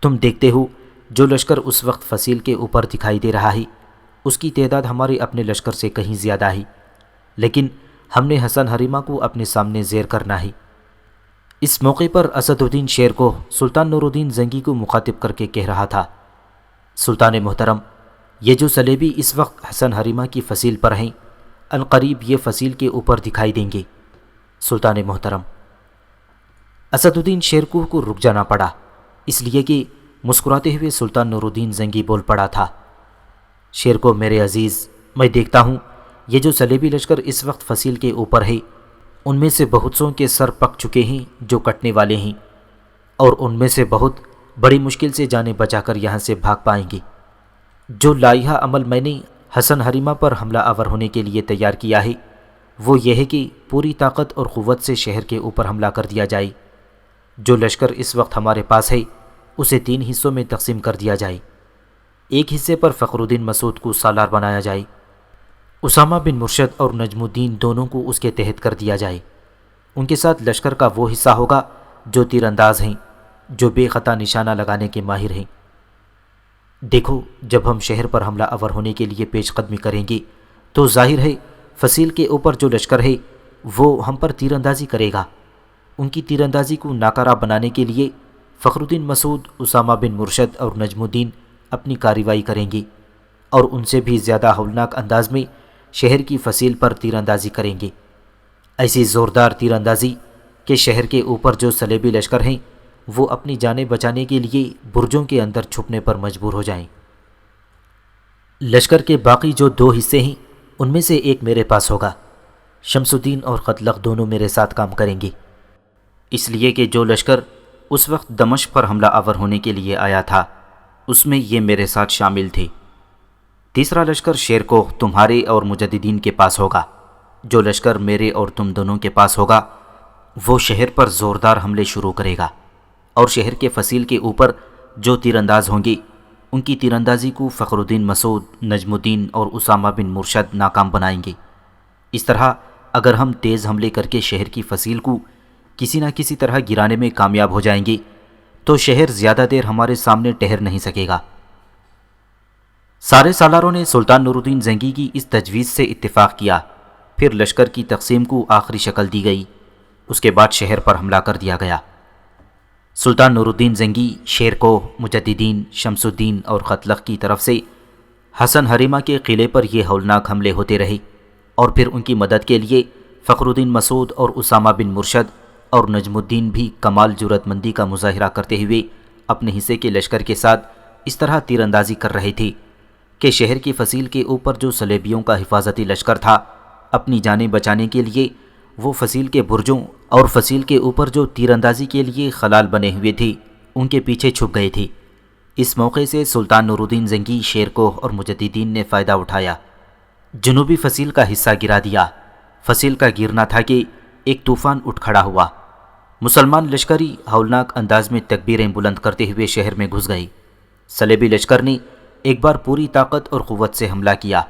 تم دیکھتے ہو جو لشکر اس وقت فصیل کے اوپر دکھائی دے رہا ہے اس کی تعداد ہمارے اپنے لشکر سے کہیں زیادہ ہے، لیکن ہم نے حسن حریمہ کو اپنے سامنے زیر کرنا ہے۔ اس موقع پر اسد الدین شیر کو سلطان نور الدین زنگی کو مخاطب کر کے کہہ رہا تھا، سلطان محترم، یہ جو سلیبی اس وقت حسن حریمہ کی فصیل پر ہیں عنقریب یہ فصیل کے اوپر دکھائی دیں گے۔ سلطان محترم، اسد الدین شیرکوہ کو رک جانا پڑا، اس لیے کہ مسکراتے ہوئے سلطان نور الدین زنگی بول پڑا تھا، شیرکوہ میرے عزیز، میں دیکھتا ہوں یہ جو سلیبی لشکر اس وقت فصیل کے اوپر ہے ان میں سے بہت سوں کے سر پک چکے ہیں جو کٹنے والے ہیں، اور ان میں سے بہت بڑی مشکل سے جانیں بچا کر یہاں سے بھاگ پائیں گے۔ جو لائحہ عمل میں نے حسن حریمہ پر حملہ آور ہونے کے لیے تیار کیا ہے وہ یہ ہے کہ پوری طاقت اور قوت سے شہر کے اوپر حملہ کر دیا جائے۔ جو لشکر اس وقت ہمارے پاس ہے اسے 3 حصوں میں تقسیم کر دیا جائے۔ ایک حصے پر فخر الدین مسعود کو سالار بنایا جائے، اسامہ بن مرشد اور نجم الدین دونوں کو اس کے تحت کر دیا جائے۔ ان کے ساتھ لشکر کا وہ حصہ ہوگا جو تیر انداز ہیں، جو بے خطا نشانہ لگانے کے ماہر ہیں۔ دیکھو، جب ہم شہر پر حملہ آور ہونے کے لیے پیش قدمی کریں گے تو ظاہر ہے فصیل کے اوپر جو لشکر ہے وہ ہم پر تیر اندازی کرے گا۔ ان کی تیر اندازی کو ناکارہ بنانے کے لیے فخر الدین مسعود، اسامہ بن مرشد اور نجم الدین اپنی کارروائی کریں گے، اور ان سے بھی زیادہ ہولناک انداز میں شہر کی فصیل پر تیر اندازی کریں گے، ایسی زوردار تیر اندازی کہ شہر کے اوپر جو سلیبی لشکر ہیں وہ اپنی جانیں بچانے کے لیے برجوں کے اندر چھپنے پر مجبور ہو جائیں۔ لشکر کے باقی جو 2 حصے ہیں ان میں سے ایک میرے پاس ہوگا، شمس الدین اور قتلغ دونوں میرے ساتھ کام کریں گے، اس لیے کہ جو لشکر اس وقت دمشق پر حملہ آور ہونے کے لیے آیا تھا اس میں یہ میرے ساتھ شامل تھے۔ تیسرا لشکر شیرکوہ تمہارے اور مجددین کے پاس ہوگا۔ جو لشکر میرے اور تم دونوں کے پاس ہوگا وہ شہر پر زوردار حملے شروع کرے گا، اور شہر کے فصیل کے اوپر جو تیر انداز ہوں گے ان کی تیر اندازی کو فخر الدین مسعود، نجم الدین اور اسامہ بن مرشد ناکام بنائیں گے۔ اس طرح اگر ہم تیز حملے کر کے شہر کی فصیل کو کسی نہ کسی طرح گرانے میں کامیاب ہو جائیں گے تو شہر زیادہ دیر ہمارے سامنے ٹھہر نہیں سکے گا۔ سارے سالاروں نے سلطان نور الدین زنگی کی اس تجویز سے اتفاق کیا، پھر لشکر کی تقسیم کو آخری شکل دی گئی، اس کے بعد شہر پر حملہ کر دیا گیا۔ سلطان نور الدین زنگی شیرکوہ، مجددین، شمس الدین اور قتلغ کی طرف سے حسن حریمہ کے قلعے پر یہ ہولناک حملے ہوتے رہے، اور پھر ان کی مدد کے لیے فخر الدین مسعود اور اسامہ بن مرشد اور نجم الدین بھی کمال جرأت مندی کا مظاہرہ کرتے ہوئے اپنے حصے کے لشکر کے ساتھ اس طرح تیر اندازی کر رہے تھے کہ شہر کی فصیل کے اوپر جو سلیبیوں کا حفاظتی لشکر تھا اپنی جانیں بچانے کے لیے وہ فصیل کے برجوں اور فصیل کے اوپر جو تیر اندازی کے لیے خلال بنے ہوئے تھے ان کے پیچھے چھپ گئے تھے۔ اس موقع سے سلطان نور الدین زنگی شیرکوہ اور مجددین نے فائدہ اٹھایا، جنوبی فصیل کا حصہ گرا دیا۔ فصیل کا گرنا تھا کہ ایک طوفان اٹھ کھڑا ہوا، مسلمان لشکری ہولناک انداز میں تکبیریں بلند کرتے ہوئے شہر میں گھس گئے۔ سلیبی لشکر نے ایک بار پوری طاقت اور قوت سے حملہ کیا،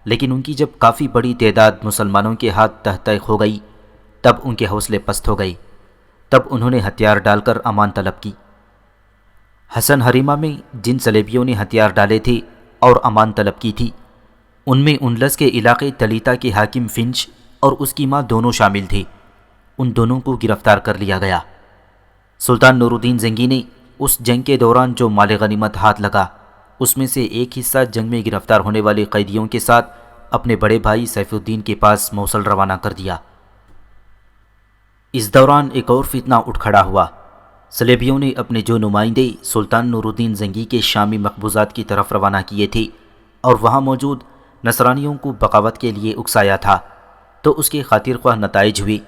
لیکن ان کی جب کافی بڑی تعداد مسلمانوں کے ہاتھ تحت تیغ ہو گئی تب ان کے حوصلے پست ہو گئے، تب انہوں نے ہتھیار ڈال کر امان طلب کی۔ حسن حریمہ میں جن سلیبیوں نے ہتھیار ڈالے تھے اور امان طلب کی تھی ان میں انلس کے علاقے تلیتا کے حاکم فنچ اور اس کی ماں دونوں شامل تھے، ان دونوں کو گرفتار کر لیا گیا۔ سلطان نور الدین زنگی نے اس جنگ کے دوران جو مال غنیمت ہاتھ لگا اس میں سے ایک حصہ جنگ میں گرفتار ہونے والے قیدیوں کے ساتھ اپنے بڑے بھائی سیف الدین کے پاس موصل روانہ کر دیا۔ اس دوران ایک اور فتنہ اٹھ کھڑا ہوا۔ سلیبیوں نے اپنے جو نمائندے سلطان نور الدین زنگی کے شامی مقبوضات کی طرف روانہ کیے تھے اور وہاں موجود نصرانیوں کو بغاوت کے لیے اکسایا تھا تو اس کے خاطر خواہ نتائج ہوئے۔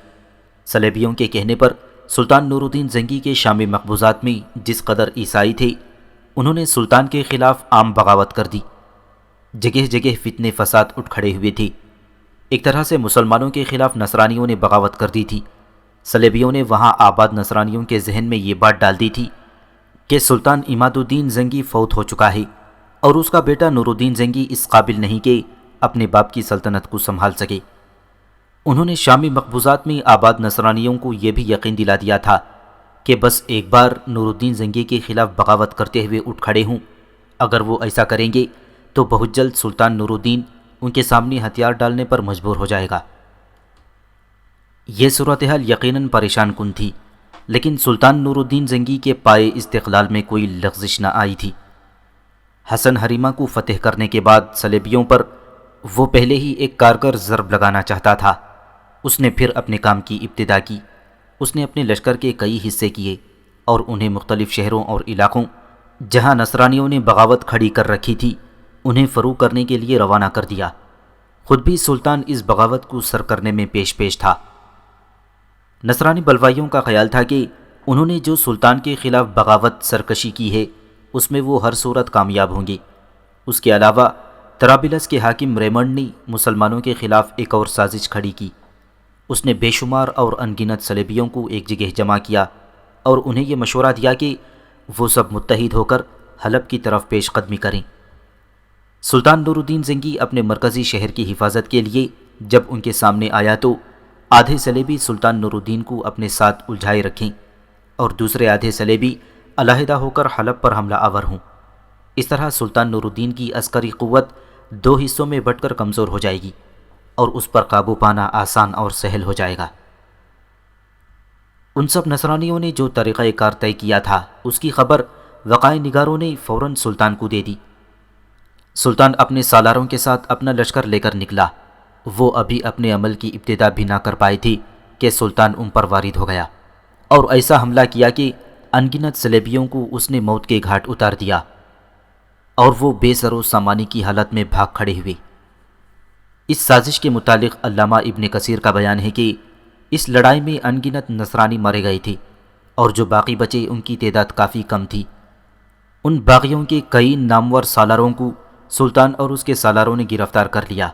سلیبیوں کے کہنے پر سلطان نور الدین زنگی کے شامی مقبوضات میں جس قدر عیسائی تھے انہوں نے سلطان کے خلاف عام بغاوت کر دی۔ جگہ جگہ فتنے فساد اٹھ کھڑے ہوئے تھے، ایک طرح سے مسلمانوں کے خلاف نصرانیوں نے بغاوت کر دی تھی۔ سلیبیوں نے وہاں آباد نصرانیوں کے ذہن میں یہ بات ڈال دی تھی کہ سلطان عماد الدین زنگی فوت ہو چکا ہے اور اس کا بیٹا نور الدین زنگی اس قابل نہیں کہ اپنے باپ کی سلطنت کو سنبھال سکے۔ انہوں نے شامی مقبوضات میں آباد نصرانیوں کو یہ بھی یقین دلا دیا تھا کہ بس ایک بار نور الدین زنگی کے خلاف بغاوت کرتے ہوئے اٹھ کھڑے ہوں۔ اگر وہ ایسا کریں گے تو بہت جلد سلطان نور الدین ان کے سامنے ہتھیار ڈالنے پر مجبور ہو جائے گا۔ یہ صورتحال یقیناً پریشان کن تھی، لیکن سلطان نور الدین زنگی کے پائے استقلال میں کوئی لغزش نہ آئی تھی۔ حسن حریمہ کو فتح کرنے کے بعد صلیبیوں پر وہ پہلے ہی ایک کارگر ضرب لگانا چاہتا تھا۔ اس نے پھر اپنے کام کی ابتدا کی۔ اس نے اپنے لشکر کے کئی حصے کیے اور انہیں مختلف شہروں اور علاقوں جہاں نصرانیوں نے بغاوت کھڑی کر رکھی تھی انہیں فروغ کرنے کے لیے روانہ کر دیا۔ خود بھی سلطان اس بغاوت کو سر کرنے میں پیش تھا۔ نصرانی بلوائیوں کا خیال تھا کہ انہوں نے جو سلطان کے خلاف بغاوت سرکشی کی ہے اس میں وہ ہر صورت کامیاب ہوں گے۔ اس کے علاوہ طرابلس کے حاکم ریمنڈ نے مسلمانوں کے خلاف ایک اور سازش کھڑی کی۔ اس نے بے شمار اور ان گنت صلیبیوں کو ایک جگہ جمع کیا اور انہیں یہ مشورہ دیا کہ وہ سب متحد ہو کر حلب کی طرف پیش قدمی کریں۔ سلطان نور الدین زنگی اپنے مرکزی شہر کی حفاظت کے لیے جب ان کے سامنے آیا تو آدھے صلیبی سلطان نور الدین کو اپنے ساتھ الجھائے رکھیں اور دوسرے آدھے صلیبی علیحدہ ہو کر حلب پر حملہ آور ہوں۔ اس طرح سلطان نور الدین کی عسکری قوت دو حصوں میں بٹ کر کمزور ہو جائے گی اور اس پر قابو پانا آسان اور سہل ہو جائے گا۔ ان سب نصرانیوں نے جو طریقہ کار طے کیا تھا اس کی خبر وقائع نگاروں نے فوراً سلطان کو دے دی۔ سلطان اپنے سالاروں کے ساتھ اپنا لشکر لے کر نکلا۔ وہ ابھی اپنے عمل کی ابتدا بھی نہ کر پائے تھے کہ سلطان ان پر وارد ہو گیا اور ایسا حملہ کیا کہ ان گنت صلیبیوں کو اس نے موت کے گھاٹ اتار دیا اور وہ بے سر و سامانی کی حالت میں بھاگ کھڑے ہوئے۔ اس سازش کے متعلق علامہ ابن کثیر کا بیان ہے کہ اس لڑائی میں ان گنت نصرانی مارے گئے تھے اور جو باقی بچے ان کی تعداد کافی کم تھی۔ ان باغیوں کے کئی نامور سالاروں کو سلطان اور اس کے سالاروں نے گرفتار کر لیا۔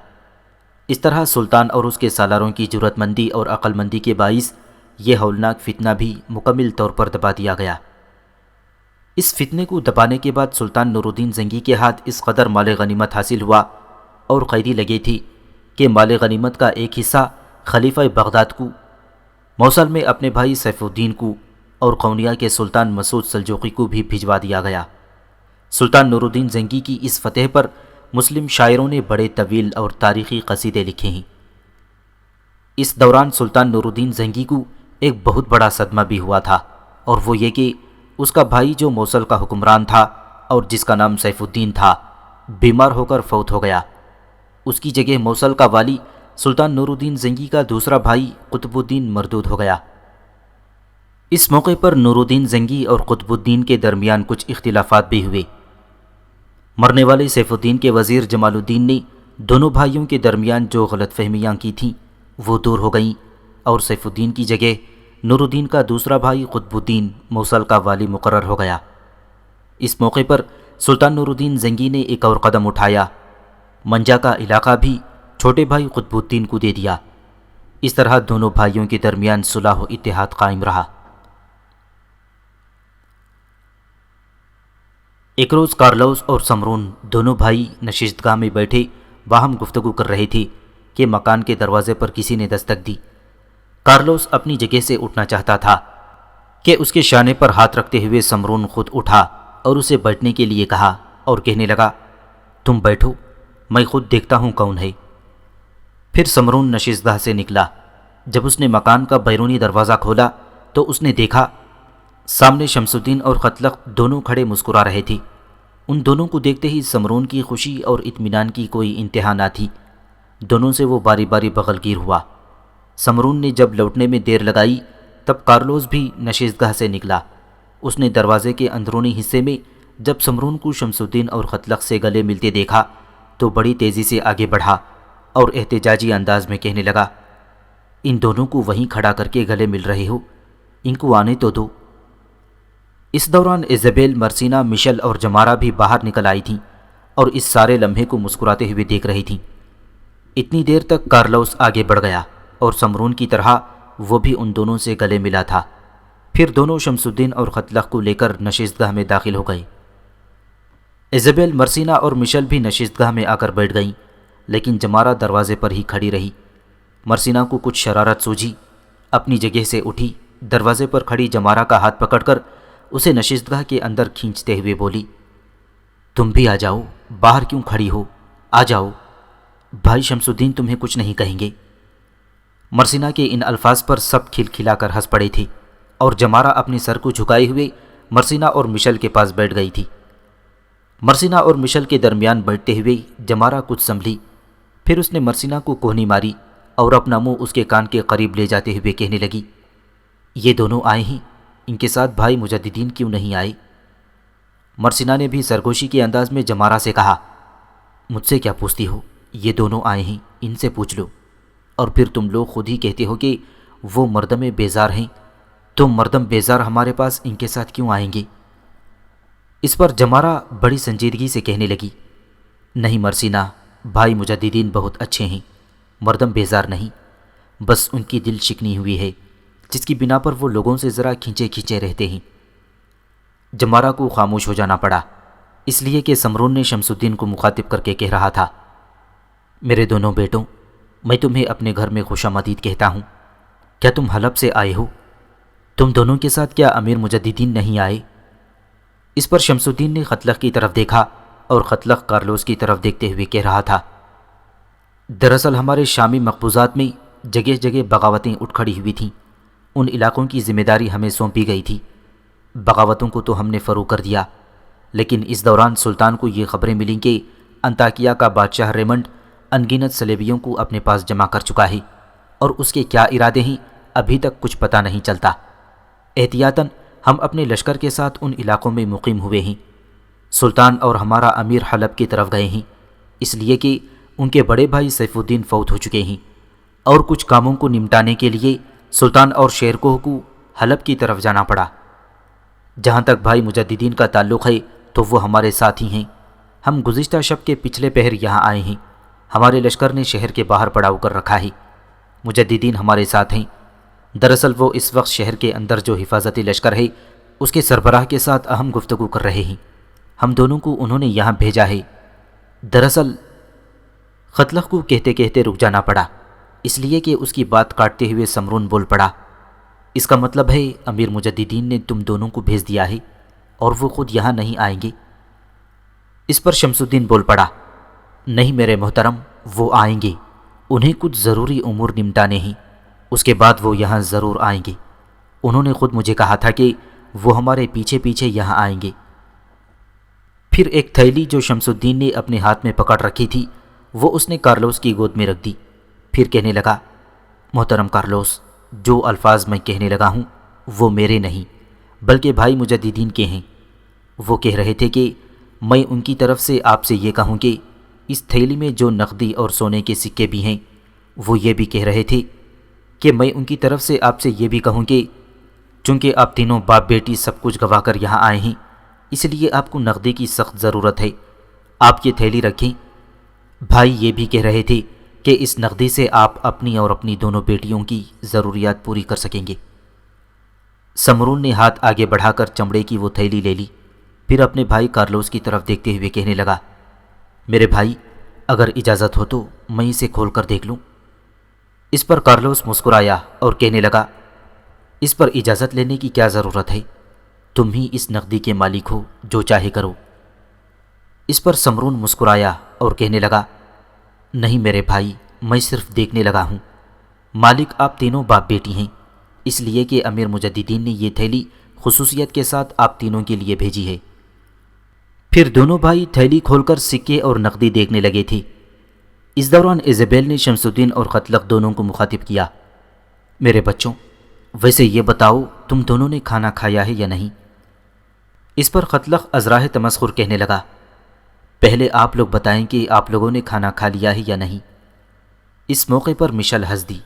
اس طرح سلطان اور اس کے سالاروں کی جرأت مندی اور عقل مندی کے باعث یہ ہولناک فتنہ بھی مکمل طور پر دبا دیا گیا۔ اس فتنے کو دبانے کے بعد سلطان نور الدین زنگی کے ہاتھ اس قدر مال غنیمت حاصل ہوا اور قیدی لگے تھی کہ مال غنیمت کا ایک حصہ خلیفہ بغداد کو، موصل میں اپنے بھائی سیف الدین کو اور قونیہ کے سلطان مسعود سلجوقی کو بھی بھجوا دیا گیا۔ سلطان نور الدین زنگی کی اس فتح پر مسلم شاعروں نے بڑے طویل اور تاریخی قصیدے لکھے ہیں۔ اس دوران سلطان نور الدین زنگی کو ایک بہت بڑا صدمہ بھی ہوا تھا اور وہ یہ کہ اس کا بھائی جو موصل کا حکمران تھا اور جس کا نام سیف الدین تھا بیمار ہو کر فوت ہو گیا۔ اس کی جگہ موصل کا والی سلطان نور الدین زنگی کا دوسرا بھائی قطب الدین مردود ہو گیا۔ اس موقع پر نور الدین زنگی اور قطب الدین کے درمیان کچھ اختلافات بھی ہوئے۔ مرنے والے سیف الدین کے وزیر جمال الدین نے دونوں بھائیوں کے درمیان جو غلط فہمیاں کی تھیں وہ دور ہو گئیں اور سیف الدین کی جگہ نور الدین کا دوسرا بھائی قطب الدین موصل کا والی مقرر ہو گیا۔ اس موقع پر سلطان نور الدین زنگی نے ایک اور قدم اٹھایا، منجا کا علاقہ بھی چھوٹے بھائی قطب الدین کو دے دیا۔ اس طرح دونوں بھائیوں کے درمیان صلح و اتحاد قائم رہا۔ ایک روز کارلوس اور سمرون دونوں بھائی نشستگاہ میں بیٹھے باہم گفتگو کر رہے تھے کہ مکان کے دروازے پر کسی نے دستک دی۔ کارلوس اپنی جگہ سے اٹھنا چاہتا تھا کہ اس کے شانے پر ہاتھ رکھتے ہوئے سمرون خود اٹھا اور اسے بیٹھنے کے لیے کہا اور کہنے لگا، تم بیٹھو، میں خود دیکھتا ہوں کون ہے۔ پھر سمرون نشستگاہ سے نکلا۔ جب اس نے مکان کا بیرونی دروازہ کھولا تو اس نے دیکھا سامنے شمس الدین اور قتلق دونوں کھڑے مسکرا رہے تھے۔ ان دونوں کو دیکھتے ہی سمرون کی خوشی اور اطمینان کی کوئی انتہا نہ تھی۔ دونوں سے وہ باری باری بغل گیر ہوا۔ سمرون نے جب لوٹنے میں دیر لگائی تب کارلوس بھی نشستگاہ سے نکلا۔ اس نے دروازے کے اندرونی حصے میں جب سمرون کو شمس الدین اور قتلق سے گلے ملتے دیکھا تو بڑی تیزی سے آگے بڑھا اور احتجاجی انداز میں کہنے لگا، ان دونوں کو وہیں کھڑا کر کے گلے مل رہے ہو، ان کو آنے تو دو۔ اس دوران ایزابیل، مرسینا، مشل اور جمارہ بھی باہر نکل آئی تھیں اور اس سارے لمحے کو مسکراتے ہوئے دیکھ رہی تھیں۔ اتنی دیر تک کارلوس آگے بڑھ گیا اور سمرون کی طرح وہ بھی ان دونوں سے گلے ملا تھا۔ پھر دونوں شمس الدین اور قتلق کو لے کر نشستگاہ میں داخل ہو گئے۔ ایزابیل، مرسینا اور مشل بھی نشستگاہ میں آ کر بیٹھ گئیں، لیکن جمارہ دروازے پر ہی کھڑی رہی۔ مرسینا کو کچھ شرارت سوجھی، اپنی جگہ سے اٹھی دروازے پر کھڑی جمارہ کا ہاتھ پکڑ کر اسے نشستگاہ کے اندر کھینچتے ہوئے بولی، تم بھی آ جاؤ، باہر کیوں کھڑی ہو؟ آ جاؤ، بھائی شمس الدین تمہیں کچھ نہیں کہیں گے۔ مرسینہ کے ان الفاظ پر سب کھلکھلا کر ہنس پڑے تھے اور جمارہ اپنے سر کو جھکائے ہوئے مرسینہ اور مشل کے پاس بیٹھ گئی تھی۔ مرسینہ اور مشل کے درمیان بیٹھتے ہوئے جمارہ کچھ سنبھلی، پھر اس نے مرسینہ کو کوہنی ماری اور اپنا منہ اس کے کان کے قریب لے جاتے ہوئے کہنے لگی، یہ دونوں آئے ہیں، ان کے ساتھ بھائی مجددین کیوں نہیں آئے؟ مرسینہ نے بھی سرگوشی کے انداز میں جمارہ سے کہا، مجھ سے کیا پوچھتی ہو؟ یہ دونوں آئے ہیں، ان سے پوچھ لو، اور پھر تم لوگ خود ہی کہتے ہو کہ وہ مردم بیزار ہیں، تو مردم بیزار ہمارے پاس ان کے ساتھ کیوں آئیں گے؟ اس پر جمارہ بڑی سنجیدگی سے کہنے لگی، نہیں مرسینہ، بھائی مجددین بہت اچھے ہیں، مردم بیزار نہیں، بس ان کی دل شکنی ہوئی ہے جس کی بنا پر وہ لوگوں سے ذرا کھینچے کھینچے رہتے ہیں۔ جمارہ کو خاموش ہو جانا پڑا، اس لیے کہ سمرون نے شمس الدین کو مخاطب کر کے کہہ رہا تھا، میرے دونوں بیٹوں، میں تمہیں اپنے گھر میں خوش آمدید کہتا ہوں، کیا تم حلب سے آئے ہو؟ تم دونوں کے ساتھ کیا امیر مجددین نہیں آئے؟ اس پر شمس الدین نے خطلق کی طرف دیکھا اور خطلق کارلوس کی طرف دیکھتے ہوئے کہہ رہا تھا، دراصل ہمارے شامی مقبوضات میں جگہ جگہ بغاوتیں اٹھ کھڑی ہوئی تھیں، ان علاقوں کی ذمہ داری ہمیں سونپی گئی تھی، بغاوتوں کو تو ہم نے فروغ کر دیا، لیکن اس دوران سلطان کو یہ خبریں ملیں کہ انطاکیہ کا بادشاہ ریمنڈ انگنت صلیبیوں کو اپنے پاس جمع کر چکا ہے، اور اس کے کیا ارادے ہیں ابھی تک کچھ پتہ نہیں چلتا۔ احتیاطاً ہم اپنے لشکر کے ساتھ ان علاقوں میں مقیم ہوئے ہیں۔ سلطان اور ہمارا امیر حلب کی طرف گئے ہیں، اس لیے کہ ان کے بڑے بھائی سیف الدین فوت ہو چکے ہیں، اور کچھ کاموں کو نمٹانے کے لیے سلطان اور شیرکوہ کو حلب کی طرف جانا پڑا۔ جہاں تک بھائی مجددین کا تعلق ہے تو وہ ہمارے ساتھ ہی ہیں، ہم گزشتہ شب کے پچھلے پہر یہاں آئے ہیں، ہمارے لشکر نے شہر کے باہر پڑاؤ کر رکھا ہے، مجددین ہمارے ساتھ ہیں۔ دراصل وہ اس وقت شہر کے اندر جو حفاظتی لشکر ہے اس کے سربراہ کے ساتھ اہم گفتگو کر رہے ہیں، ہم دونوں کو انہوں نے یہاں بھیجا ہے۔ دراصل خطلق کو کہتے کہتے رک جانا پڑا، اس لیے کہ اس کی بات کاٹتے ہوئے سمرون بول پڑا، اس کا مطلب ہے امیر مجددین نے تم دونوں کو بھیج دیا ہے اور وہ خود یہاں نہیں آئیں گے؟ اس پر شمس الدین بول پڑا، نہیں میرے محترم، وہ آئیں گے، انہیں کچھ ضروری امور نمٹانے ہیں، اس کے بعد وہ یہاں ضرور آئیں گے، انہوں نے خود مجھے کہا تھا کہ وہ ہمارے پیچھے پیچھے یہاں آئیں گے۔ پھر ایک تھیلی جو شمس الدین نے اپنے ہاتھ میں پکڑ رکھی تھی وہ اس نے کارلوس کی گود میں رکھ دی، پھر کہنے لگا، محترم کارلوس، جو الفاظ میں کہنے لگا ہوں وہ میرے نہیں بلکہ بھائی مجددین کے ہیں۔ وہ کہہ رہے تھے کہ میں ان کی طرف سے آپ سے یہ کہوں کہ اس تھیلی میں جو نقدی اور سونے کے سکے بھی ہیں، وہ یہ بھی کہہ رہے تھے کہ میں ان کی طرف سے آپ سے یہ بھی کہوں کہ چونکہ آپ تینوں باپ بیٹی سب کچھ گوا کر یہاں آئے ہیں، اس لیے آپ کو نقدی کی سخت ضرورت ہے، آپ یہ تھیلی رکھیں۔ بھائی یہ بھی کہہ رہے تھے کہ اس نقدی سے آپ اپنی اور اپنی دونوں بیٹیوں کی ضروریات پوری کر سکیں گے۔ سمرون نے ہاتھ آگے بڑھا کر چمڑے کی وہ تھیلی لے لی، پھر اپنے بھائی کارلوس کی طرف دیکھتے ہوئے کہنے لگا، میرے بھائی، اگر اجازت ہو تو میں اسے کھول کر دیکھ لوں؟ اس پر کارلوس مسکرایا اور کہنے لگا، اس پر اجازت لینے کی کیا ضرورت ہے، تم ہی اس نقدی کے مالک ہو، جو چاہے کرو۔ اس پر سمرون مسکرایا اور کہنے لگا، نہیں میرے بھائی، میں صرف دیکھنے لگا ہوں، مالک آپ تینوں باپ بیٹی ہیں، اس لیے کہ امیر مجددین نے یہ تھیلی خصوصیت کے ساتھ آپ تینوں کے لیے بھیجی ہے۔ پھر دونوں بھائی تھیلی کھول کر سکے اور نقدی دیکھنے لگے تھے۔ اس دوران ایزابیل نے شمس الدین اور خطلق دونوں کو مخاطب کیا، میرے بچوں، ویسے یہ بتاؤ تم دونوں نے کھانا کھایا ہے یا نہیں؟ اس پر خطلق ازراہ تمسخر کہنے لگا، پہلے آپ لوگ بتائیں کہ آپ لوگوں نے کھانا کھا لیا ہے یا نہیں؟ اس موقع پر مشل ہنس دی،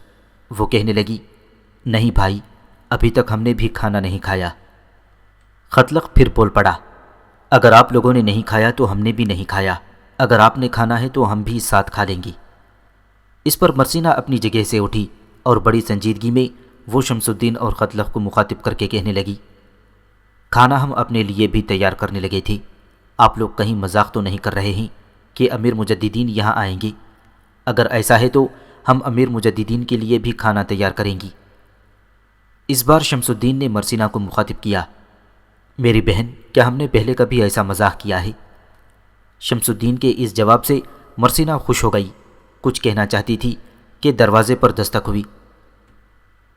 وہ کہنے لگی، نہیں بھائی، ابھی تک ہم نے بھی کھانا نہیں کھایا۔ خطلق پھر بول پڑا، اگر آپ لوگوں نے نہیں کھایا تو ہم نے بھی نہیں کھایا، اگر آپ نے کھانا ہے تو ہم بھی ساتھ کھا لیں گے۔ اس پر مرسینہ اپنی جگہ سے اٹھی اور بڑی سنجیدگی میں وہ شمس الدین اور خطلق کو مخاطب کر کے کہنے لگی، کھانا ہم اپنے لیے بھی تیار کرنے لگے تھے، آپ لوگ کہیں مذاق تو نہیں کر رہے ہیں کہ امیر مجددین یہاں آئیں گے؟ اگر ایسا ہے تو ہم امیر مجددین کے لیے بھی کھانا تیار کریں گی۔ اس بار شمس الدین نے مرسینہ کو مخاطب کیا، میری بہن، کیا ہم نے پہلے کبھی ایسا مزاح کیا ہے؟ شمس الدین کے اس جواب سے مرسینہ خوش ہو گئی، کچھ کہنا چاہتی تھی کہ دروازے پر دستک ہوئی۔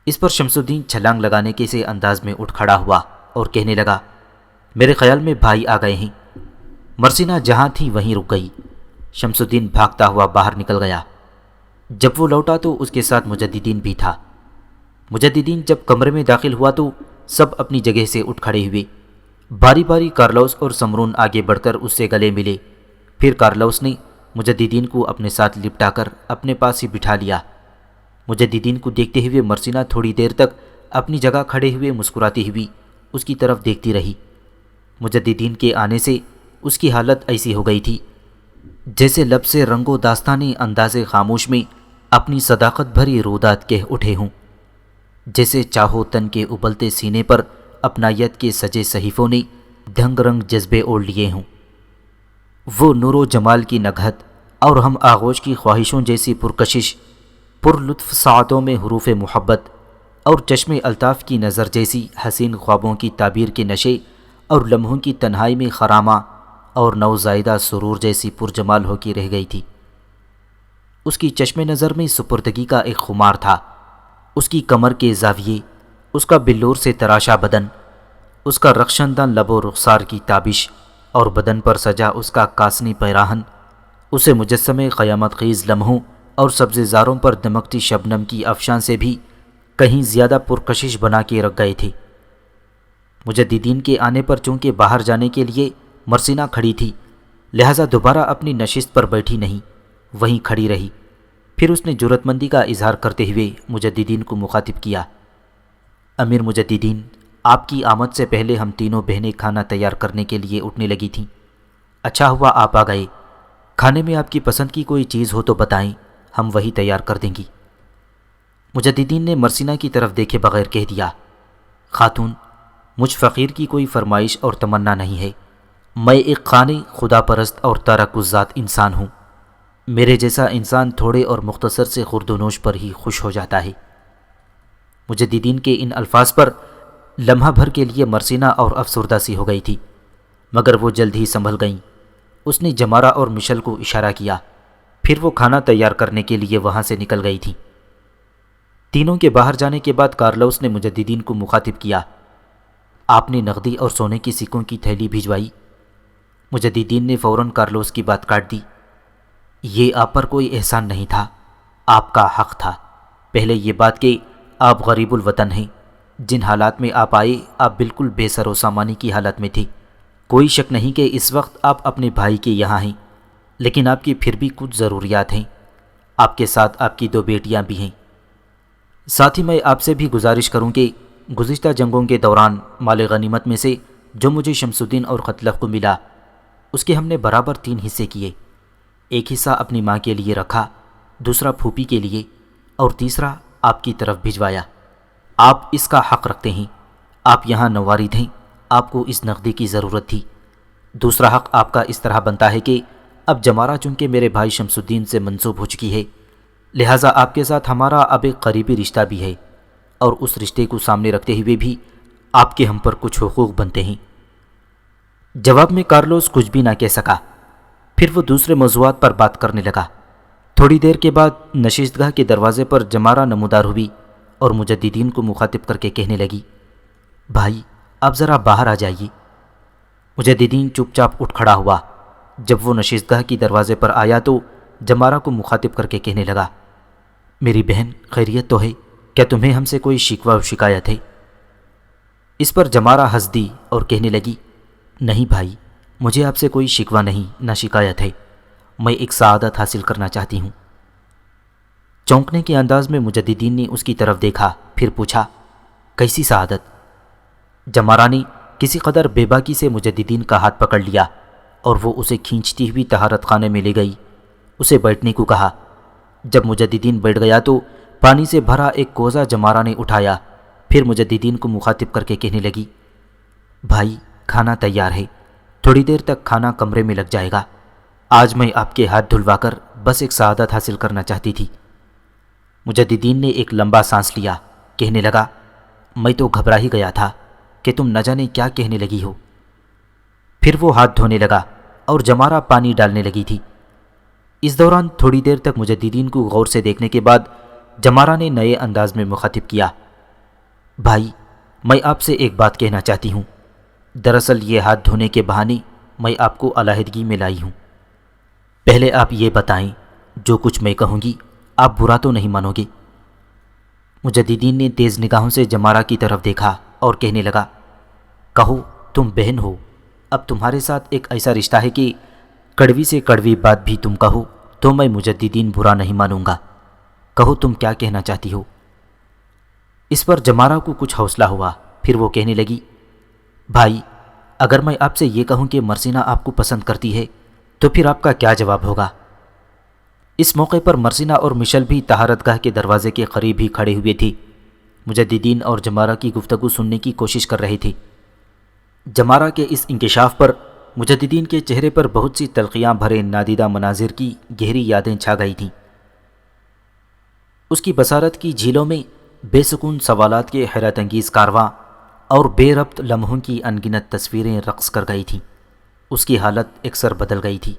اس پر شمس الدین چھلانگ لگانے کے سے انداز میں اٹھ کھڑا ہوا اور کہنے لگا، میرے خیال میں بھائی آ گئے ہیں۔ مرسینہ جہاں تھی وہیں رک گئی۔ شمس الدین بھاگتا ہوا باہر نکل گیا۔ جب وہ لوٹا تو اس کے ساتھ مجددین بھی تھا۔ مجددین جب کمرے میں داخل ہوا تو سب اپنی جگہ سے اٹھ کھڑے ہوئے۔ باری باری کارلوس اور سمرون آگے بڑھ کر اس سے گلے ملے۔ پھر کارلوس نے مجددین کو اپنے ساتھ لپٹا کر اپنے پاس ہی بٹھا لیا۔ مجددین کو دیکھتے ہوئے مرسینہ تھوڑی دیر تک اپنی جگہ کھڑے ہوئے مسکراتی ہوئی اس کی طرف دیکھتی رہی۔ مجددین کے آنے سے اس کی حالت ایسی ہو گئی تھی جیسے لب سے رنگ و داستانی انداز خاموش میں اپنی صداقت بھری رودات کہہ اٹھے ہوں، جیسے چاہو تن کے ابلتے سینے پر اپنائیت کے سجے صحیفوں نے دھنگ رنگ جذبے اوڑھ لیے ہوں۔ وہ نور و جمال کی نگہت اور ہم آغوش کی خواہشوں جیسی پرکشش، پر لطف ساعتوں میں حروف محبت اور چشم الطاف کی نظر جیسی حسین خوابوں کی تعبیر کے نشے اور لمحوں کی تنہائی میں خرامہ اور نوزائیدہ سرور جیسی پرجمال ہو کے رہ گئی تھی۔ اس کی چشم نظر میں سپردگی کا ایک خمار تھا۔ اس کی کمر کے زاویے، اس کا بلور سے تراشا بدن، اس کا رخشندہ لب و رخسار کی تابش اور بدن پر سجا اس کا کاسنی پیراہن اسے مجسمے قیامت خیز لمحوں اور سبزے زاروں پر دمکتی شبنم کی افشاں سے بھی کہیں زیادہ پرکشش بنا کے رکھ گئے تھے۔ مجددین کے آنے پر چونکہ باہر جانے کے لیے مرسینہ کھڑی تھی، لہٰذا دوبارہ اپنی نشست پر بیٹھی نہیں، وہیں کھڑی رہی۔ پھر اس نے جرأت مندی کا اظہار کرتے ہوئے مجددین کو مخاطب کیا، امیر مجددین، آپ کی آمد سے پہلے ہم تینوں بہنیں کھانا تیار کرنے کے لیے اٹھنے لگی تھیں۔ اچھا ہوا آپ آ گئے۔ کھانے میں آپ کی پسند کی کوئی چیز ہو تو بتائیں، ہم وہی تیار کر دیں گی۔ مجددین نے مرسینہ کی طرف دیکھے بغیر کہہ دیا، خاتون، مجھ فقیر کی کوئی فرمائش اور تمنا نہیں ہے۔ میں ایک خانے خدا پرست اور تارک الذات انسان ہوں۔ میرے جیسا انسان تھوڑے اور مختصر سے خورد و نوش پر ہی خوش ہو جاتا ہے۔ مجددین کے ان الفاظ پر لمحہ بھر کے لیے مرسینہ اور افسردہ سی ہو گئی تھی، مگر وہ جلد ہی سنبھل گئیں۔ اس نے جمارہ اور مشل کو اشارہ کیا، پھر وہ کھانا تیار کرنے کے لیے وہاں سے نکل گئی تھیں۔ تینوں کے باہر جانے کے بعد کارلوس نے مجددین کو مخاطب کیا، آپ نے نقدی اور سونے کی سکوں کی تھیلی بھجوائی؟ مجددین نے فوراً کارلوس کی بات کاٹ دی، یہ آپ پر کوئی احسان نہیں تھا، آپ کا حق تھا۔ پہلے یہ بات کہ آپ غریب الوطن ہیں، جن حالات میں آپ آئے آپ بالکل بے سر و سامانی کی حالت میں تھے۔ کوئی شک نہیں کہ اس وقت آپ اپنے بھائی کے یہاں ہیں، لیکن آپ کی پھر بھی کچھ ضروریات ہیں۔ آپ کے ساتھ آپ کی 2 بیٹیاں بھی ہیں۔ ساتھ ہی میں آپ سے بھی گزارش کروں کہ گزشتہ جنگوں کے دوران مال غنیمت میں سے جو مجھے شمس الدین اور قتلف کو ملا، اس کے ہم نے برابر 3 حصے کیے۔ ایک حصہ اپنی ماں کے لیے رکھا، دوسرا پھوپھی کے لیے، اور تیسرا آپ کی طرف بھجوایا۔ آپ اس کا حق رکھتے ہیں، آپ یہاں نوارد ہیں، آپ کو اس نقدی کی ضرورت تھی۔ دوسرا حق آپ کا اس طرح بنتا ہے کہ اب جمارہ چونکہ میرے بھائی شمس الدین سے منسوب ہو چکی ہے، لہٰذا آپ کے ساتھ ہمارا اب ایک قریبی رشتہ بھی ہے، اور اس رشتے کو سامنے رکھتے ہوئے بھی آپ کے ہم پر کچھ حقوق بنتے ہیں۔ جواب میں کارلوس کچھ بھی نہ کہہ سکا، پھر وہ دوسرے موضوعات پر بات کرنے لگا۔ تھوڑی دیر کے بعد نشستگاہ کے دروازے پر جمارہ نمودار ہوئی اور مجددین کو مخاطب کر کے کہنے لگی، بھائی آپ ذرا باہر آ جائیے۔ مجددین چپ چاپ اٹھ کھڑا ہوا۔ جب وہ نشستگاہ کی دروازے پر آیا تو جمارہ کو مخاطب کر کے کہنے لگا، میری بہن خیریت تو ہے؟ کیا تمہیں ہم سے کوئی شکوہ و شکایت ہے؟ اس پر جمارہ ہنس دی اور کہنے لگی، نہیں بھائی، مجھے آپ سے کوئی شکوہ نہیں نہ شکایت ہے، میں ایک سعادت حاصل کرنا چاہتی ہوں۔ چونکنے کے انداز میں مجددین نے اس کی طرف دیکھا، پھر پوچھا، کیسی سعادت؟ جمارہ نے کسی قدر بے باکی سے مجددین کا ہاتھ پکڑ لیا اور وہ اسے کھینچتی ہوئی طہارت خانے میں لے گئی۔ اسے بیٹھنے کو کہا۔ جب مجددین بیٹھ گیا تو پانی سے بھرا ایک کوزہ جمارہ نے اٹھایا، پھر مجددین کو مخاطب کر کے کہنے لگی، بھائی کھانا تیار ہے، تھوڑی دیر تک کھانا کمرے میں لگ جائے گا۔ آج میں آپ کے ہاتھ دھلوا کر بس ایک سعادت حاصل کرنا چاہتی تھی۔ مجددین نے ایک لمبا سانس لیا، کہنے لگا، میں تو گھبرا ہی گیا تھا کہ تم نہ جانے کیا کہنے لگی ہو۔ پھر وہ ہاتھ دھونے لگا اور جمارہ پانی ڈالنے لگی تھی۔ اس دوران تھوڑی دیر تک مجددین کو غور سے دیکھنے کے بعد جمارہ نے نئے انداز میں مخاطب کیا، بھائی میں آپ سے ایک بات کہنا چاہتی ہوں۔ دراصل یہ ہاتھ دھونے کے بہانے میں آپ کو علیحدگی میں لائی ہوں۔ پہلے آپ یہ بتائیں، جو کچھ میں کہوں گی آپ برا تو نہیں مانو گے؟ مجددین نے تیز نگاہوں سے جمارہ کی طرف دیکھا اور کہنے لگا، کہو تم بہن ہو، اب تمہارے ساتھ ایک ایسا رشتہ ہے کہ کڑوی سے کڑوی بات بھی تم کہو تو میں مجددین برا نہیں مانوں گا۔ کہو تم کیا کہنا چاہتی ہو؟ اس پر جمارہ کو کچھ حوصلہ ہوا، پھر وہ کہنے لگی، بھائی اگر میں آپ سے یہ کہوں کہ مرسینہ آپ کو پسند کرتی ہے تو پھر آپ کا کیا جواب ہوگا؟ اس موقع پر مرسینہ اور مشل بھی طہارت گاہ کے دروازے کے قریب ہی کھڑے ہوئے تھے۔ مجددین اور جمارہ کی گفتگو سننے کی کوشش کر رہے تھے۔ جمارہ کے اس انکشاف پر مجددین کے چہرے پر بہت سی تلخیاں بھرے نادیدہ مناظر کی گہری یادیں چھا گئی تھیں۔ اس کی بصارت کی جھیلوں میں بے سکون سوالات کے حیرت انگیز کارواں اور بے ربط لمحوں کی انگنت تصویریں رقص کر گئی تھیں۔ اس کی حالت اکثر بدل گئی تھی۔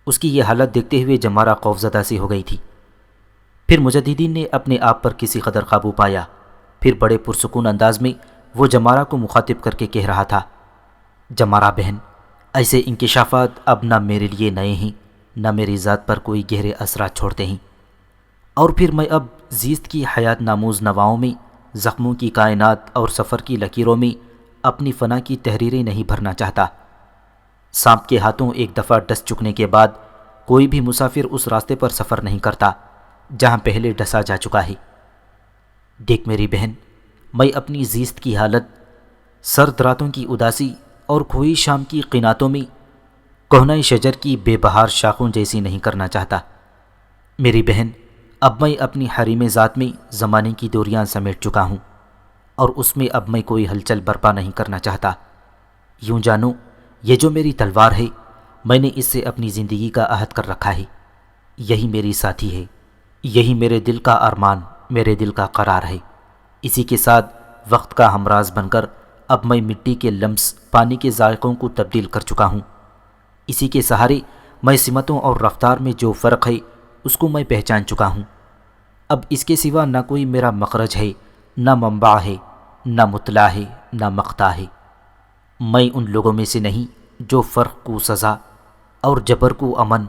اس کی یہ حالت دیکھتے ہوئے جمارہ خوفزدہ سی ہو گئی تھی۔ پھر مجددین نے اپنے آپ پر کسی قدر قابو پایا۔ پھر بڑے پرسکون انداز میں وہ جمارہ کو مخاطب کر کے کہہ رہا تھا، جمارہ بہن، ایسے انکشافات اب نہ میرے لیے نئے ہیں، نہ میری ذات پر کوئی گہرے اثرات چھوڑتے ہیں، اور پھر میں اب زیست کی حیات ناموز نواؤں میں، زخموں کی کائنات اور سفر کی لکیروں میں اپنی فنا کی تحریریں نہیں بھرنا چاہتا۔ سانپ کے ہاتھوں ایک دفعہ ڈس چکنے کے بعد کوئی بھی مسافر اس راستے پر سفر نہیں کرتا جہاں پہلے ڈسا جا چکا ہے۔ دیکھ میری بہن، میں اپنی زیست کی حالت سرد راتوں کی اداسی اور کھوئی شام کی قیناتوں میں کہنہ شجر کی بے بہار شاخوں جیسی نہیں کرنا چاہتا۔ میری بہن، اب میں اپنی حریم ذات میں زمانے کی دوریاں سمیٹ چکا ہوں، اور اس میں اب میں کوئی ہلچل برپا نہیں کرنا چاہتا۔ یوں جانو، یہ جو میری تلوار ہے، میں نے اس سے اپنی زندگی کا عہد کر رکھا ہے۔ یہی میری ساتھی ہے، یہی میرے دل کا ارمان، میرے دل کا قرار ہے۔ اسی کے ساتھ وقت کا ہمراز بن کر اب میں مٹی کے لمس پانی کے ذائقوں کو تبدیل کر چکا ہوں۔ اسی کے سہارے میں سمتوں اور رفتار میں جو فرق ہے اس کو میں پہچان چکا ہوں۔ اب اس کے سوا نہ کوئی میرا مخرج ہے، نہ منبع ہے، نہ مطلع ہے، نہ مقطع ہے۔ میں ان لوگوں میں سے نہیں جو فرق کو سزا اور جبر کو امن،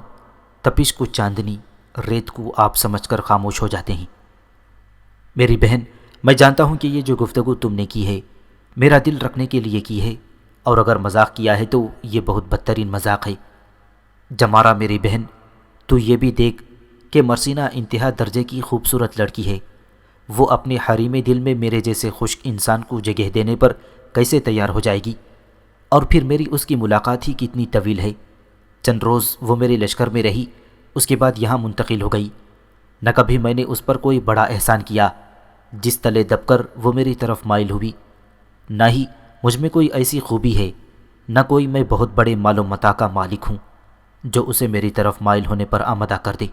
تپش کو چاندنی، ریت کو آپ سمجھ کر خاموش ہو جاتے ہیں۔ میری بہن، میں جانتا ہوں کہ یہ جو گفتگو تم نے کی ہے میرا دل رکھنے کے لیے کی ہے، اور اگر مذاق کیا ہے تو یہ بہت بدترین مذاق ہے۔ جمارہ میری بہن، تو یہ بھی دیکھ کہ مرسینہ انتہا درجے کی خوبصورت لڑکی ہے۔ وہ اپنے حریم دل میں میرے جیسے خشک انسان کو جگہ دینے پر کیسے تیار ہو جائے گی؟ اور پھر میری اس کی ملاقات ہی کتنی طویل ہے۔ چند روز وہ میرے لشکر میں رہی، اس کے بعد یہاں منتقل ہو گئی۔ نہ کبھی میں نے اس پر کوئی بڑا احسان کیا جس تلے دب کر وہ میری طرف مائل ہوئی، نہ ہی مجھ میں کوئی ایسی خوبی ہے، نہ کوئی میں بہت بڑے مال و متاع کا مالک ہوں جو اسے میری طرف مائل ہونے پر آمادہ کر دے۔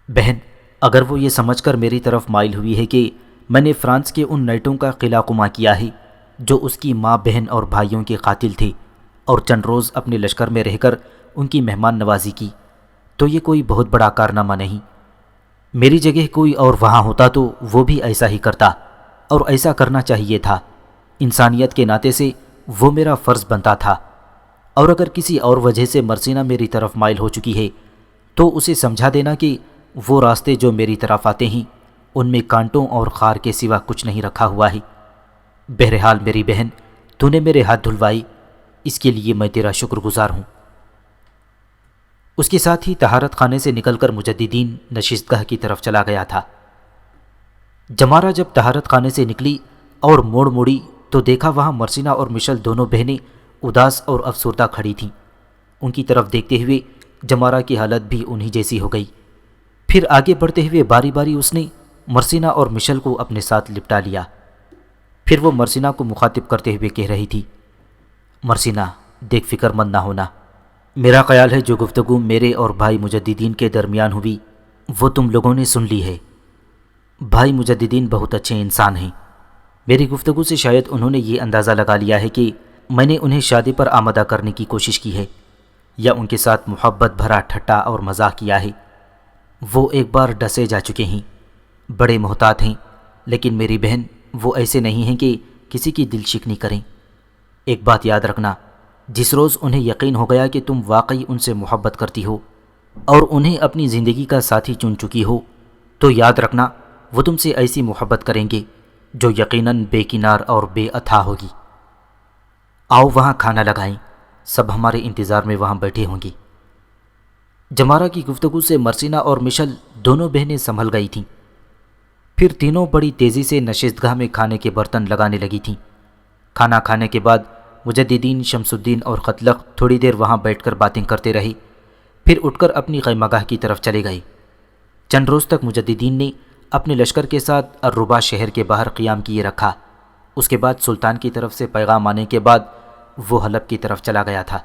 بہن، اگر وہ یہ سمجھ کر میری طرف مائل ہوئی ہے کہ میں نے فرانس کے ان نیٹوں کا قلعہ قمع کیا ہے جو اس کی ماں، بہن اور بھائیوں کے قاتل تھے، اور چند روز اپنے لشکر میں رہ کر ان کی مہمان نوازی کی، تو یہ کوئی بہت بڑا کارنامہ نہیں۔ میری جگہ کوئی اور وہاں ہوتا تو وہ بھی ایسا ہی کرتا، اور ایسا کرنا چاہیے تھا۔ انسانیت کے ناطے سے وہ میرا فرض بنتا تھا۔ اور اگر کسی اور وجہ سے مرسینہ میری طرف مائل ہو چکی ہے تو اسے سمجھا دینا کہ وہ راستے جو میری طرف آتے ہیں ان میں کانٹوں اور خار کے سوا کچھ نہیں رکھا ہوا ہے۔ بہرحال میری بہن، تو نے میرے ہاتھ دھلوائی، اس کے لیے میں تیرا شکر گزار ہوں۔ اس کے ساتھ ہی طہارت خانے سے نکل کر مجددین نشست گاہ کی طرف چلا گیا تھا۔ جمارہ جب طہارت خانے سے نکلی اور موڑ موڑی تو دیکھا وہاں مرسینہ اور مشل دونوں بہنیں اداس اور افسردہ کھڑی تھیں۔ ان کی طرف دیکھتے ہوئے جمارہ کی حالت بھی انہی جیسی ہو گئی۔ پھر آگے بڑھتے ہوئے باری باری اس نے مرسینہ اور مشل کو اپنے ساتھ لپٹا لیا۔ پھر وہ مرسینہ کو مخاطب کرتے ہوئے کہہ رہی تھی، مرسینہ، دیکھ فکر مند نہ ہونا۔ میرا خیال ہے جو گفتگو میرے اور بھائی مجددین کے درمیان ہوئی وہ تم لوگوں نے سن لی ہے۔ بھائی مجددین بہت اچھے انسان ہیں، میری گفتگو سے شاید انہوں نے یہ اندازہ لگا لیا ہے کہ میں نے انہیں شادی پر آمادہ کرنے کی کوشش کی ہے یا ان کے ساتھ محبت بھرا ٹھٹا اور مزاح کیا ہے۔ وہ ایک بار ڈسے جا چکے ہیں، بڑے محتاط ہیں، لیکن میری بہن وہ ایسے نہیں ہیں کہ کسی کی دل شکنی کریں۔ ایک بات یاد رکھنا، جس روز انہیں یقین ہو گیا کہ تم واقعی ان سے محبت کرتی ہو اور انہیں اپنی زندگی کا ساتھی چن چکی ہو، تو یاد رکھنا وہ تم سے ایسی محبت کریں گے جو یقیناً بے کنار اور بے اتھا ہوگی۔ آؤ وہاں کھانا لگائیں، سب ہمارے انتظار میں وہاں بیٹھے ہوں گے۔ جمارہ کی گفتگو سے مرسینہ اور مشل دونوں بہنیں سنبھل گئی تھیں۔ پھر تینوں بڑی تیزی سے نشستگاہ میں کھانے کے برتن لگانے لگی تھیں۔ کھانا کھانے کے بعد مجددین، شمس الدین اور قتلق تھوڑی دیر وہاں بیٹھ کر باتیں کرتے رہے، پھر اٹھ کر اپنی خیمگاہ کی طرف چلے گئے۔ چند روز تک مجددین نے اپنے لشکر کے ساتھ الربا شہر کے باہر قیام کیے رکھا۔ اس کے بعد سلطان کی طرف سے پیغام آنے کے بعد وہ حلب کی طرف چلا گیا تھا۔